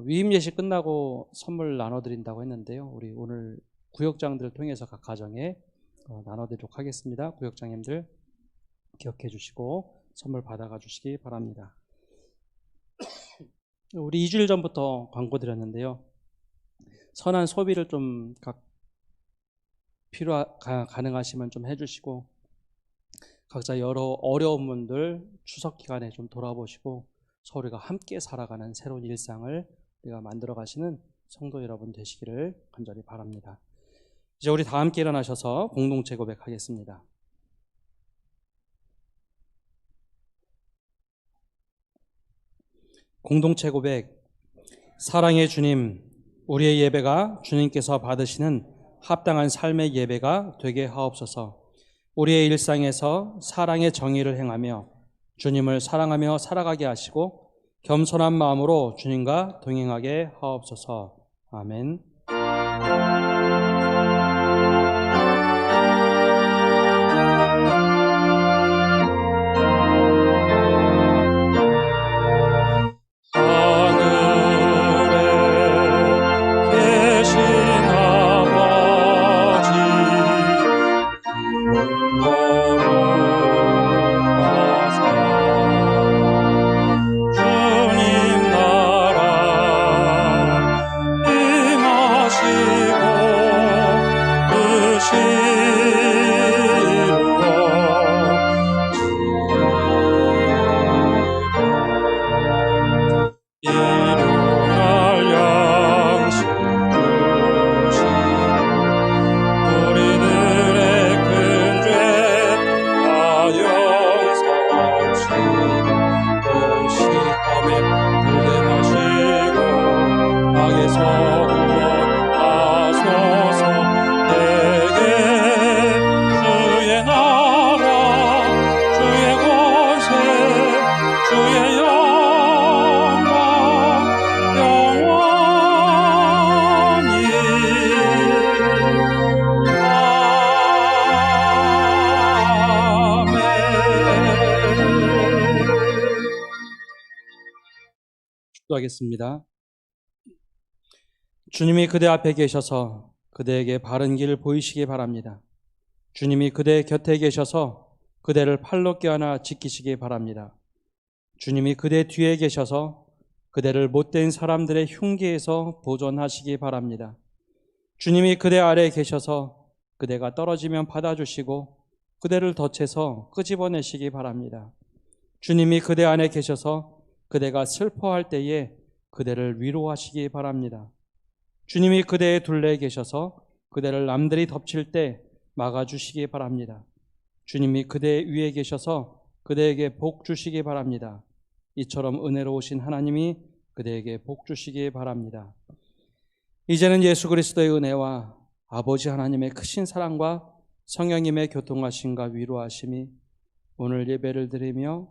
위임 예식 끝나고 선물 나눠드린다고 했는데요. 우리 오늘 구역장들을 통해서 각 가정에 나눠드리도록 하겠습니다. 구역장님들 기억해 주시고 선물 받아가 주시기 바랍니다. 우리 2주일 전부터 광고 드렸는데요. 선한 소비를 좀 각 가능하시면 좀 해주시고 각자 여러 어려운 분들 추석 기간에 좀 돌아보시고 서로가 함께 살아가는 새로운 일상을 우리가 만들어 가시는 성도 여러분 되시기를 간절히 바랍니다. 이제 우리 다 함께 일어나셔서 공동체 고백하겠습니다. 공동체 고백. 사랑의 주님, 우리의 예배가 주님께서 받으시는 합당한 삶의 예배가 되게 하옵소서. 우리의 일상에서 사랑의 정의를 행하며 주님을 사랑하며 살아가게 하시고 겸손한 마음으로 주님과 동행하게 하옵소서. 아멘. 기도하겠습니다. 주님이 그대 앞에 계셔서 그대에게 바른 길을 보이시기 바랍니다. 주님이 그대 곁에 계셔서 그대를 팔로 껴안아 지키시기 바랍니다. 주님이 그대 뒤에 계셔서 그대를 못된 사람들의 흉기에서 보존하시기 바랍니다. 주님이 그대 아래에 계셔서 그대가 떨어지면 받아주시고 그대를 덫에서 끄집어내시기 바랍니다. 주님이 그대 안에 계셔서 그대가 슬퍼할 때에 그대를 위로하시기 바랍니다. 주님이 그대의 둘레에 계셔서 그대를 남들이 덮칠 때 막아주시기 바랍니다. 주님이 그대 위에 계셔서 그대에게 복 주시기 바랍니다. 이처럼 은혜로우신 하나님이 그대에게 복 주시기 바랍니다. 이제는 예수 그리스도의 은혜와 아버지 하나님의 크신 사랑과 성령님의 교통하심과 위로하심이 오늘 예배를 드리며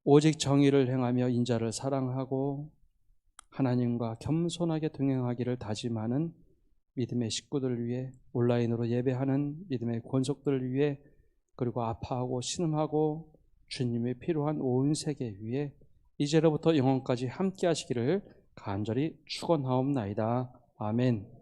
오직 정의를 행하며 인자를 사랑하고 하나님과 겸손하게 동행하기를 다짐하는 믿음의 식구들을 위해, 온라인으로 예배하는 믿음의 권속들을 위해, 그리고 아파하고 신음하고 주님이 필요한 온 세계 위에 이제로부터 영원까지 함께 하시기를 간절히 축원하옵나이다. 아멘.